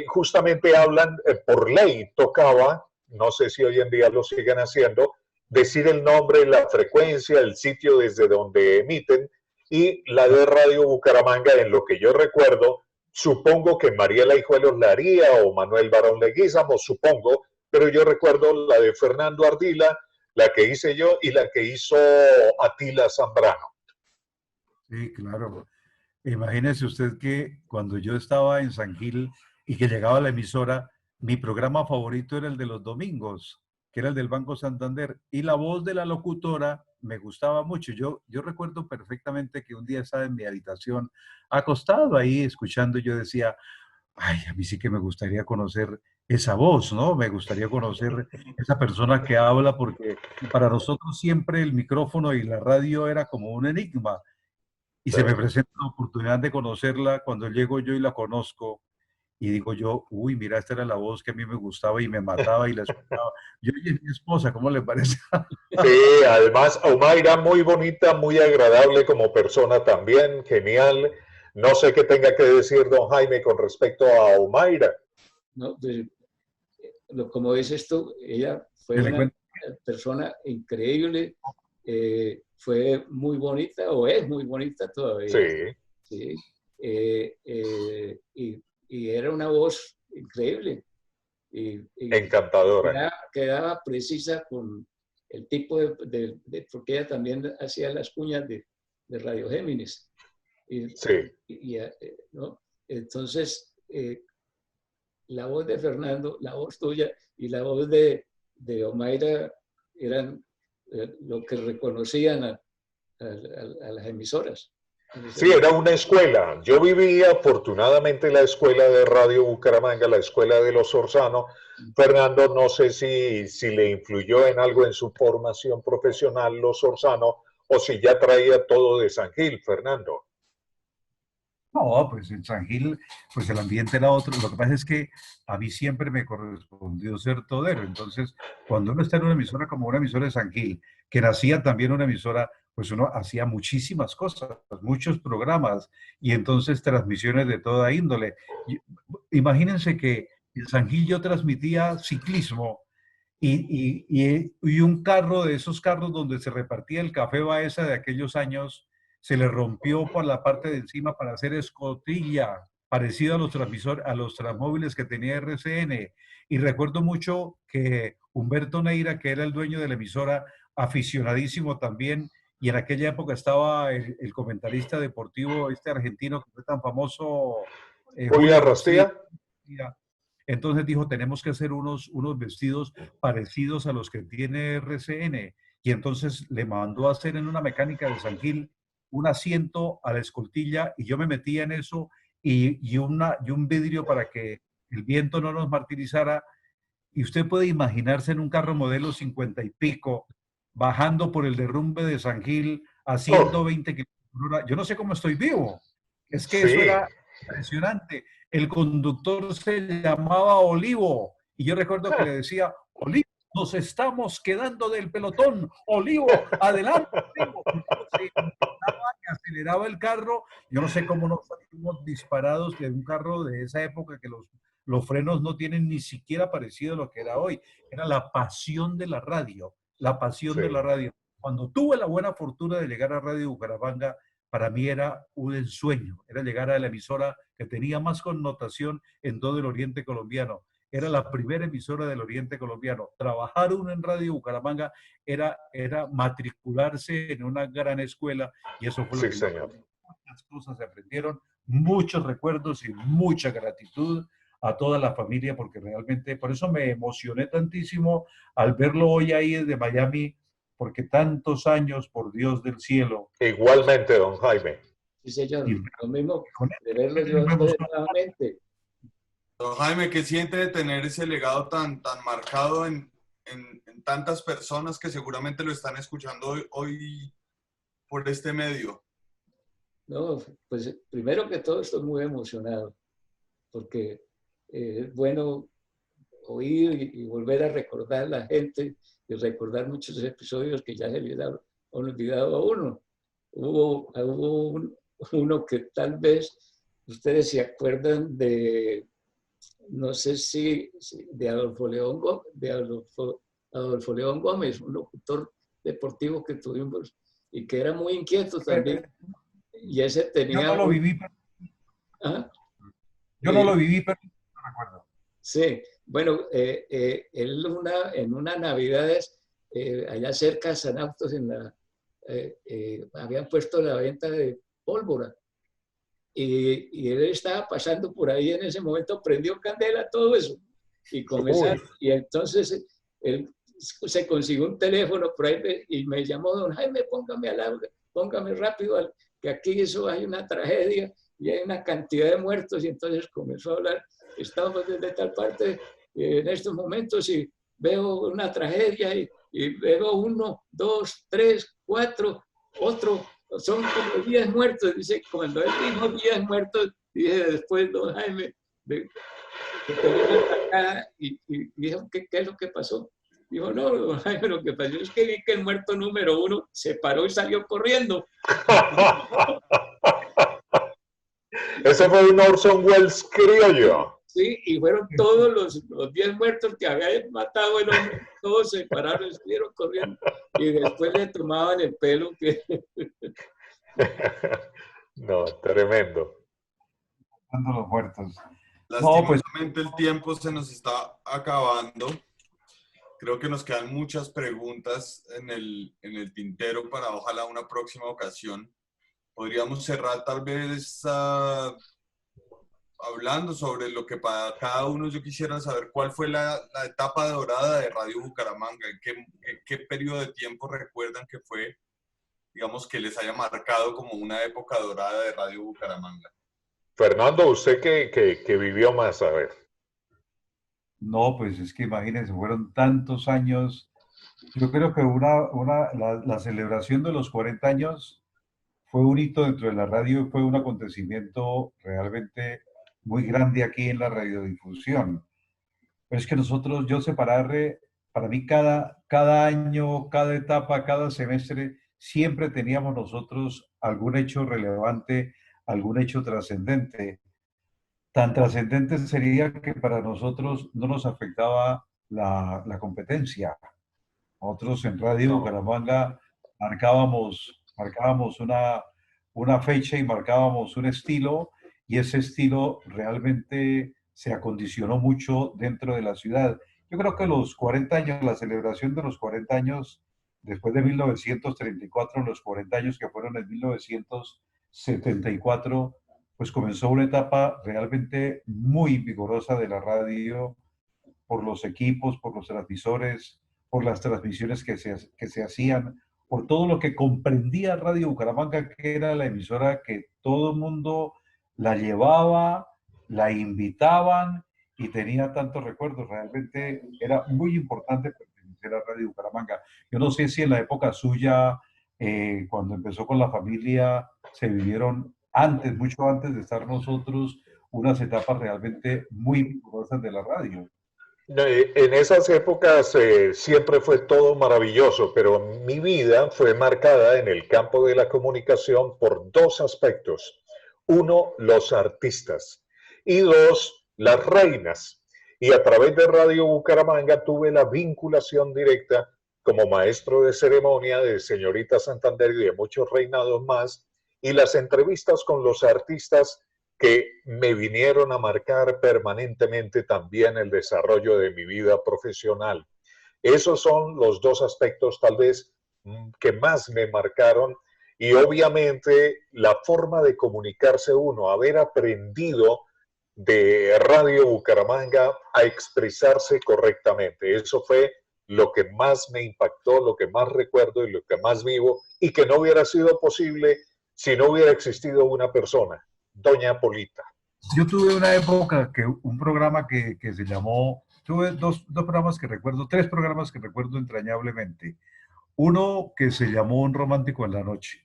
justamente hablan, por ley tocaba, no sé si hoy en día lo siguen haciendo, decir el nombre, la frecuencia, el sitio desde donde emiten, y la de Radio Bucaramanga, en lo que yo recuerdo, supongo que Mariela Hijuelos la haría o Manuel Barón Leguízamo, supongo, pero yo recuerdo la de Fernando Ardila, la que hice yo y la que hizo Atila Zambrano. sí, claro. Imagínese usted que cuando yo estaba en San Gil y que llegaba a la emisora, mi programa favorito era el de los domingos, que era el del Banco Santander, y la voz de la locutora me gustaba mucho. Yo recuerdo perfectamente que un día estaba en mi habitación, acostado ahí, escuchando, y yo decía, ay, a mí sí que me gustaría conocer esa voz, ¿no? Me gustaría conocer esa persona que habla, porque para nosotros siempre el micrófono y la radio era como un enigma. Y Sí. se me presenta la oportunidad de conocerla cuando llego yo y la conozco y digo yo, uy, mira, esta era la voz que a mí me gustaba y me mataba y la escuchaba. Yo y mi esposa, ¿cómo le parece? Sí, además, Omaira muy bonita, muy agradable como persona también, genial. No sé qué tenga que decir don Jaime con respecto a Omaira. ¿No? Pues, como dices tú, ella fue Que le una cuento. persona increíble, fue muy bonita o es muy bonita todavía. Sí, ¿Sí? Y era una voz increíble y encantadora. quedaba precisa con el tipo porque ella también hacía las cuñas de Radio Géminis. Sí, ¿No? Entonces, la voz de Fernando, la voz tuya y la voz de Omaira eran lo que reconocían a las emisoras. sí, era una escuela. Yo viví afortunadamente la escuela de Radio Bucaramanga, la escuela de los Orzano. Fernando, no sé si le influyó en algo en su formación profesional los Orzano o si ya traía todo de San Gil, Fernando. No, pues en San Gil, pues el ambiente era otro. Lo que pasa es que a mí siempre me correspondió ser todero. Entonces, cuando uno está en una emisora como una emisora de San Gil, que nacía también una emisora, pues uno hacía muchísimas cosas, muchos programas y entonces transmisiones de toda índole. Imagínense que en San Gil yo transmitía ciclismo y un carro de esos carros donde se repartía el café Baeza de aquellos años se le rompió por la parte de encima para hacer escotilla, parecido a los transmisores, a los transmóviles que tenía RCN. Y recuerdo mucho que Humberto Neira, que era el dueño de la emisora, aficionadísimo también, y en aquella época estaba el comentarista deportivo, este argentino que fue tan famoso, Julia Julio Rastrillo. Rastía. Entonces dijo, tenemos que hacer unos vestidos parecidos a los que tiene RCN. Y entonces le mandó a hacer en una mecánica de San Gil un asiento a la escoltilla y yo me metía en eso y un vidrio para que el viento no nos martirizara. Y usted puede imaginarse en un carro modelo 50 y pico, bajando por el derrumbe de San Gil a Oh, 120 kilómetros por hora. Yo no sé cómo estoy vivo. Es que eso sí, era impresionante. El conductor se llamaba Olivo y yo recuerdo que le decía, Olivo, nos estamos quedando del pelotón. Olivo, adelante, Olivo. Olivo se impulsaba y aceleraba el carro. Yo no sé cómo nos salimos disparados de un carro de esa época que los frenos no tienen ni siquiera parecido a lo que era hoy. Era la pasión de la radio, la pasión de la sí, radio. Cuando tuve la buena fortuna de llegar a Radio Bucaramanga, para mí era un ensueño, era llegar a la emisora que tenía más connotación en todo el oriente colombiano. Era la primera emisora del oriente colombiano. Trabajar uno en Radio Bucaramanga era matricularse en una gran escuela y eso fue lo sí, que yo señor. aprendí. muchas cosas se aprendieron, muchos recuerdos y mucha gratitud a toda la familia, porque realmente, por eso me emocioné tantísimo al verlo hoy ahí desde Miami, porque tantos años, por Dios del cielo. Igualmente, don Jaime. Sí, señor. Y Lo mismo con de verlo yo a ustedes nuevamente. Don Jaime, ¿qué siente de tener ese legado tan marcado en tantas personas que seguramente lo están escuchando hoy por este medio? No, pues primero que todo estoy muy emocionado, porque es bueno oír y volver a recordar a la gente y recordar muchos episodios que ya se les han olvidado a uno. Hubo uno que tal vez ustedes se acuerdan de, no sé si de Adolfo León Gómez, un locutor deportivo que tuvimos y que era muy inquieto también. Y ese tenía... Yo no lo viví, ¿Ah? yo no lo viví, pero no recuerdo. Sí, bueno, él en una Navidades, allá cerca de San Autos, habían puesto la venta de pólvora. Y él estaba pasando por ahí en ese momento, prendió candela, todo eso. Y entonces él se consiguió un teléfono por ahí y me llamó: don Jaime, póngame rápido, que aquí eso hay una tragedia y hay una cantidad de muertos. Y entonces comenzó a hablar: estamos desde tal parte en estos momentos y veo una tragedia y veo 1, 2, 3, 4, otro, son como 10 muertos. Dice, cuando él dijo 10 muertos, dije después, don Jaime, que tenemos acá, y dijo, ¿qué es lo que pasó? Dijo, no, don Jaime, lo que pasó es que vi que el muerto número 1 se paró y salió corriendo. Ese fue un Orson Welles criollo. Sí, y fueron todos los 10 muertos que había matado el hombre, todos se pararon y salieron corriendo. Y después le tomaban el pelo. No, tremendo. Los muertos. Lastimosamente el tiempo se nos está acabando. Creo que nos quedan muchas preguntas en el tintero para ojalá una próxima ocasión. Podríamos cerrar tal vez hablando sobre lo que para cada uno yo quisiera saber cuál fue la etapa dorada de Radio Bucaramanga, qué periodo de tiempo recuerdan que fue, digamos, que les haya marcado como una época dorada de Radio Bucaramanga. Fernando, usted que vivió más, a ver. No, pues es que imagínense, fueron tantos años. Yo creo que la celebración de los 40 años fue un hito dentro de la radio y fue un acontecimiento realmente muy grande aquí en la radiodifusión. Pero es que yo para mí cada año, cada etapa, cada semestre, siempre teníamos nosotros algún hecho relevante, algún hecho trascendente. Tan trascendente sería que para nosotros no nos afectaba la competencia. Nosotros en Radio Bucaramanga marcábamos una fecha y marcábamos un estilo, y ese estilo realmente se acondicionó mucho dentro de la ciudad. Yo creo que los 40 años, la celebración de los 40 años, después de 1934, los 40 años que fueron en 1974, pues comenzó una etapa realmente muy vigorosa de la radio, por los equipos, por los transmisores, por las transmisiones que se hacían, por todo lo que comprendía Radio Bucaramanga, que era la emisora que todo el mundo la llevaba, la invitaban y tenía tantos recuerdos. Realmente era muy importante pertenecer a Radio Bucaramanga. Yo no sé si en la época suya, cuando empezó con la familia, se vivieron antes, mucho antes de estar nosotros, unas etapas realmente muy vigorosas de la radio. En esas épocas siempre fue todo maravilloso, pero mi vida fue marcada en el campo de la comunicación por dos aspectos. Uno, los artistas, y dos, las reinas. Y a través de Radio Bucaramanga tuve la vinculación directa como maestro de ceremonia de Señorita Santander y de muchos reinados más, y las entrevistas con los artistas que me vinieron a marcar permanentemente también el desarrollo de mi vida profesional. Esos son los dos aspectos tal vez que más me marcaron y obviamente la forma de comunicarse uno, haber aprendido de Radio Bucaramanga a expresarse correctamente. Eso fue lo que más me impactó, lo que más recuerdo y lo que más vivo, y que no hubiera sido posible si no hubiera existido una persona, Doña Polita. Yo tuve una época que un programa que se llamó, tuve dos programas que recuerdo, tres programas que recuerdo entrañablemente. Uno que se llamó Un Romántico en la Noche,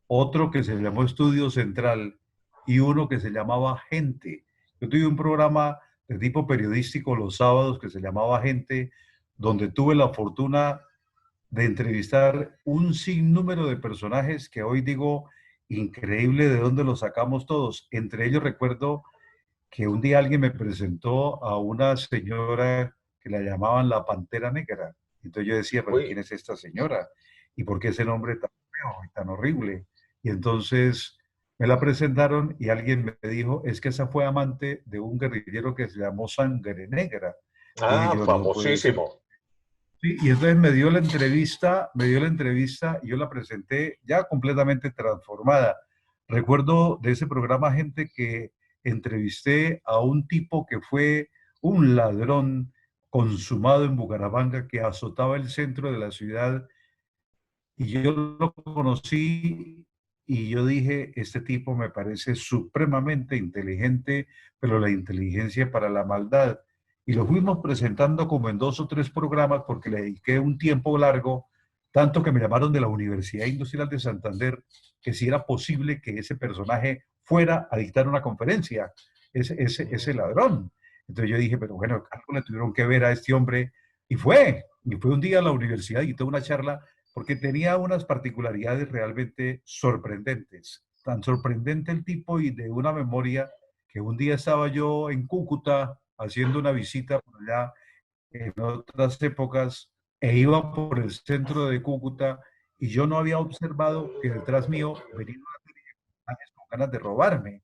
otro que se llamó Estudio Central y uno que se llamaba Gente. Yo tuve un programa de tipo periodístico los sábados que se llamaba Gente, donde tuve la fortuna de entrevistar un sinnúmero de personajes que hoy digo, increíble de dónde los sacamos todos. Entre ellos recuerdo que un día alguien me presentó a una señora que la llamaban la Pantera Negra. Entonces yo decía, pero ¿quién Uy, es esta señora? ¿Y por qué ese nombre tan feo y tan horrible? Y entonces me la presentaron y alguien me dijo, es que esa fue amante de un guerrillero que se llamó Sangre Negra. Dije yo, no puede ser. famosísimo. Sí, y entonces me dio la entrevista y yo la presenté ya completamente transformada. Recuerdo de ese programa, gente, que entrevisté a un tipo que fue un ladrón consumado en Bucaramanga que azotaba el centro de la ciudad y yo lo conocí y yo dije, este tipo me parece supremamente inteligente, pero la inteligencia para la maldad. Y lo fuimos presentando como en dos o tres programas porque le dediqué un tiempo largo, tanto que me llamaron de la Universidad Industrial de Santander, que si era posible que ese personaje fuera a dictar una conferencia, ese ladrón. Entonces yo dije, pero bueno, algo le tuvieron que ver a este hombre. Y fue un día a la universidad y tuve una charla porque tenía unas particularidades realmente sorprendentes. Tan sorprendente el tipo y de una memoria que un día estaba yo en Cúcuta haciendo una visita por allá en otras épocas e iba por el centro de Cúcuta y yo no había observado que detrás mío venía una serie de personajes con ganas de robarme,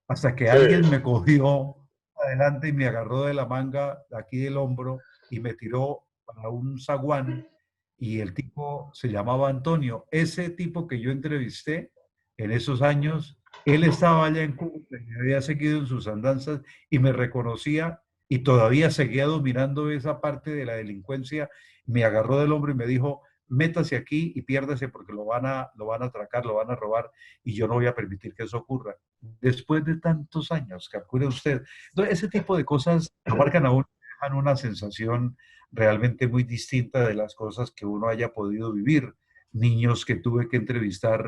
hasta que Sí. alguien me cogió adelante y me agarró de la manga de aquí del hombro y me tiró para un zaguán y el tipo se llamaba Antonio. Ese tipo que yo entrevisté en esos años, él estaba allá en Cúcuta y me había seguido en sus andanzas y me reconocía y todavía seguía dominando esa parte de la delincuencia. Me agarró del hombro y me dijo, métase aquí y piérdase porque lo van a atracar, lo van a robar y yo no voy a permitir que eso ocurra después de tantos años, calcule usted. Entonces, ese tipo de cosas lo marcan a uno, dejan una sensación realmente muy distinta de las cosas que uno haya podido vivir. Niños que tuve que entrevistar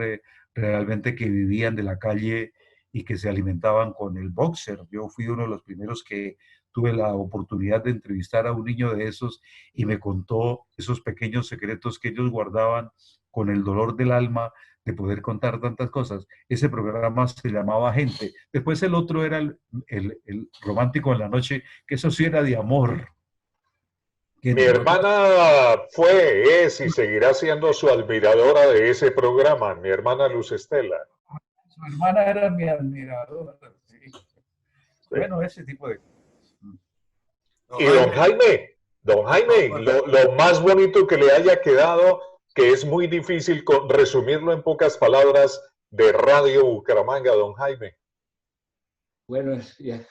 realmente que vivían de la calle y que se alimentaban con el boxer. Yo fui uno de los primeros que tuve la oportunidad de entrevistar a un niño de esos y me contó esos pequeños secretos que ellos guardaban con el dolor del alma de poder contar tantas cosas. Ese programa se llamaba Gente. Después el otro era el Romántico en la Noche, que eso sí era de amor. Que Mi entre otras, hermana fue, es y seguirá siendo su admiradora de ese programa, mi hermana Luz Estela. su hermana era mi admiradora. Sí. Sí. Bueno, ese tipo de cosas. No, Y Jaime, don no, Jaime, lo más bonito que le haya quedado, que es muy difícil resumirlo en pocas palabras, de Radio Bucaramanga, don Jaime. Bueno, ya,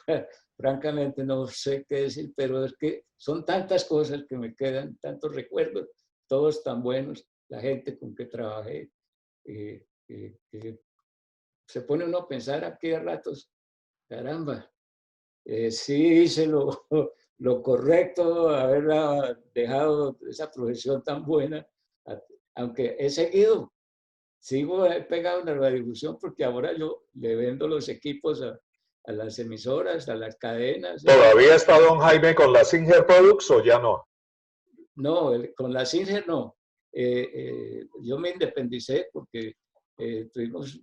francamente no sé qué decir, pero es que son tantas cosas que me quedan, tantos recuerdos, todos tan buenos, la gente con que trabajé, que se pone uno a pensar aquí a ratos, caramba, sí hice lo correcto, haber dejado esa profesión tan buena, aunque he seguido, sigo pegado en la radiodifusión porque ahora yo le vendo los equipos a las emisoras, a las cadenas. ¿Todavía está don Jaime con la Singer Products o ya no? No, con la Singer no. Yo me independicé porque tuvimos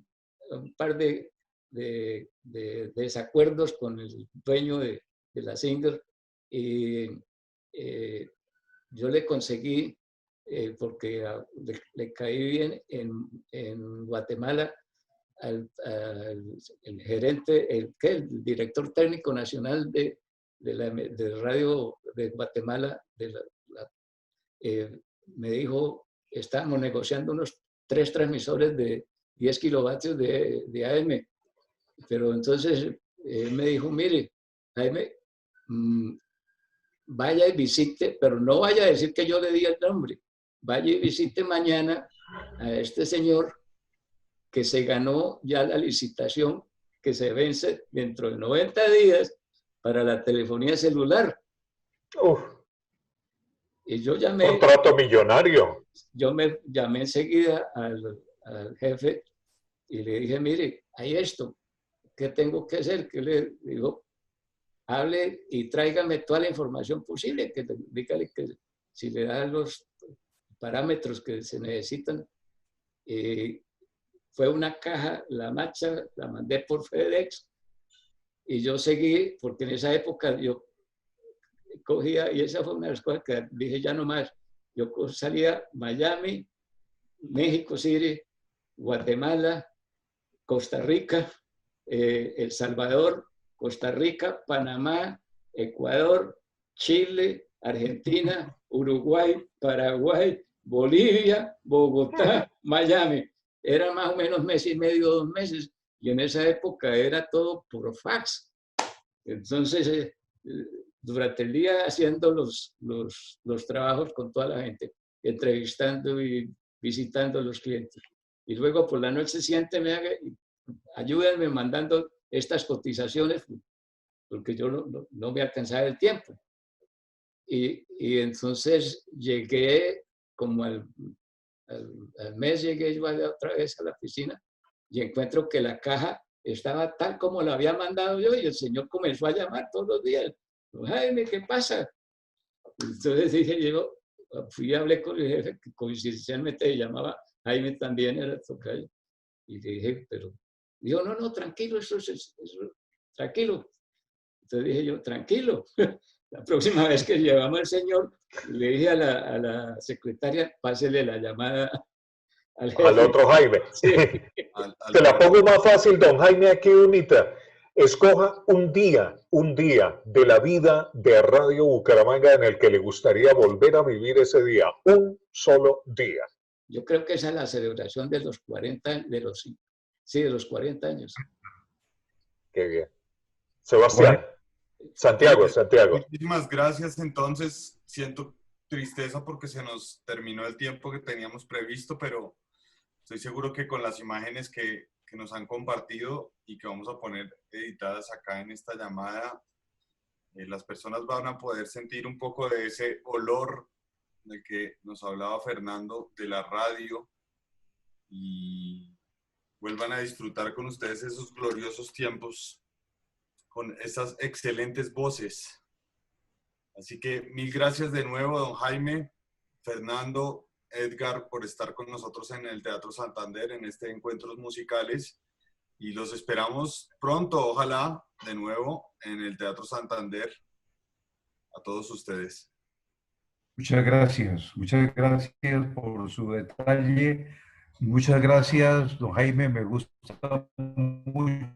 un par de desacuerdos con el dueño de la Singer y yo le conseguí, porque le caí bien en Guatemala, el gerente, el director técnico nacional de radio de Guatemala, me dijo, estábamos negociando unos 3 transmisores 10 kilovatios de AM. Pero entonces él me dijo, mire, Jaime, vaya y visite, pero no vaya a decir que yo le di el nombre. Vaya y visite mañana a este señor que se ganó ya la licitación que se vence dentro de 90 días para la telefonía celular. Uf, Y yo llamé, contrato millonario. yo me llamé enseguida al jefe y le dije, mire, hay esto, ¿qué tengo que hacer? Que le digo, hable y tráigame toda la información posible, dígale que si le dan los parámetros que se necesitan. Fue una caja, la marcha, la mandé por FedEx y yo seguí, porque en esa época yo cogía, y esa fue una de las cosas que dije ya no más, yo salía Miami, México City, Guatemala, Costa Rica, El Salvador, Costa Rica, Panamá, Ecuador, Chile, Argentina, Uruguay, Paraguay, Bolivia, Bogotá, Miami. Era más o menos mes y medio, 2 meses, y en esa época era todo por fax. Entonces, durante el día haciendo los trabajos con toda la gente, entrevistando y visitando a los clientes. Y luego por la noche siguiente ayúdenme mandando estas cotizaciones, porque yo no me alcanzaba el tiempo. Y entonces llegué como al mes, llegué yo otra vez a la oficina y encuentro que la caja estaba tal como la había mandado yo, y el señor comenzó a llamar todos los días. Jaime, ¿qué pasa? Entonces dije yo, fui y hablé con el jefe, que coincidencialmente se llamaba Jaime, también era tocayo, y dije, pero dijo, no, tranquilo, eso tranquilo. Entonces dije yo, tranquilo. La próxima vez que llevamos al señor, le dije a la secretaria, pásele la llamada al jefe. Al otro Jaime. Sí. Te la pongo más fácil, don Jaime, aquí unita. Escoja un día de la vida de Radio Bucaramanga en el que le gustaría volver a vivir ese día. Un solo día. Yo creo que esa es la celebración de los 40, de los 40 años. Qué bien. Sebastián. Santiago. Muchísimas gracias. Entonces, siento tristeza porque se nos terminó el tiempo que teníamos previsto, pero estoy seguro que con las imágenes que nos han compartido y que vamos a poner editadas acá en esta llamada, las personas van a poder sentir un poco de ese olor del que nos hablaba Fernando, de la radio, y vuelvan a disfrutar con ustedes esos gloriosos tiempos con esas excelentes voces. Así que mil gracias de nuevo, don Jaime, Fernando, Edgar, por estar con nosotros en el Teatro Santander, en este Encuentros Musicales. Y los esperamos pronto, ojalá, de nuevo, en el Teatro Santander, a todos ustedes. Muchas gracias por su detalle. Muchas gracias, don Jaime, me gusta mucho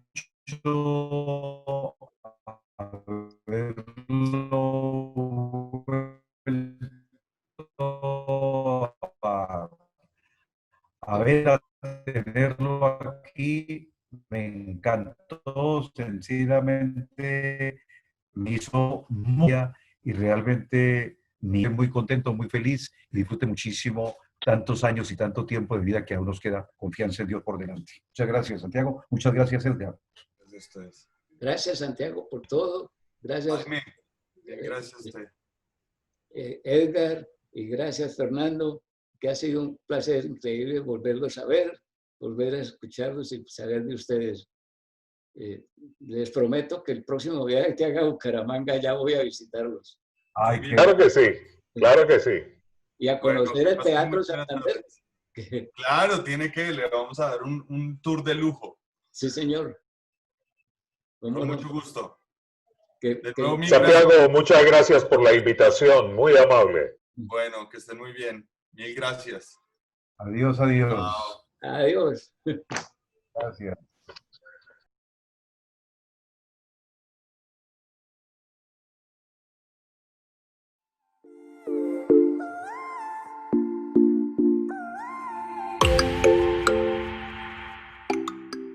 a tenerlo aquí. Me encantó, sencillamente me hizo muy y realmente me estoy muy contento, muy feliz y disfrute muchísimo tantos años y tanto tiempo de vida que aún nos queda. Confianza en Dios por delante. Muchas gracias, Santiago. Muchas gracias, Edgar. Gracias a ustedes. Gracias, Santiago, por todo. Gracias. Jaime, gracias a usted. Edgar, y gracias, Fernando, que ha sido un placer increíble volverlos a ver, volver a escucharlos y saber de ustedes. Les prometo que el próximo viaje que haga a Bucaramanga ya voy a visitarlos. Ay, claro que sí, claro que sí. Y a conocer el Teatro Santander. Claro, le vamos a dar un tour de lujo. Sí, señor. Con mucho gusto. Santiago, muchas gracias por la invitación, muy amable. Bueno, que estén muy bien. Mil gracias. Adiós, adiós. Chao. Adiós. Gracias.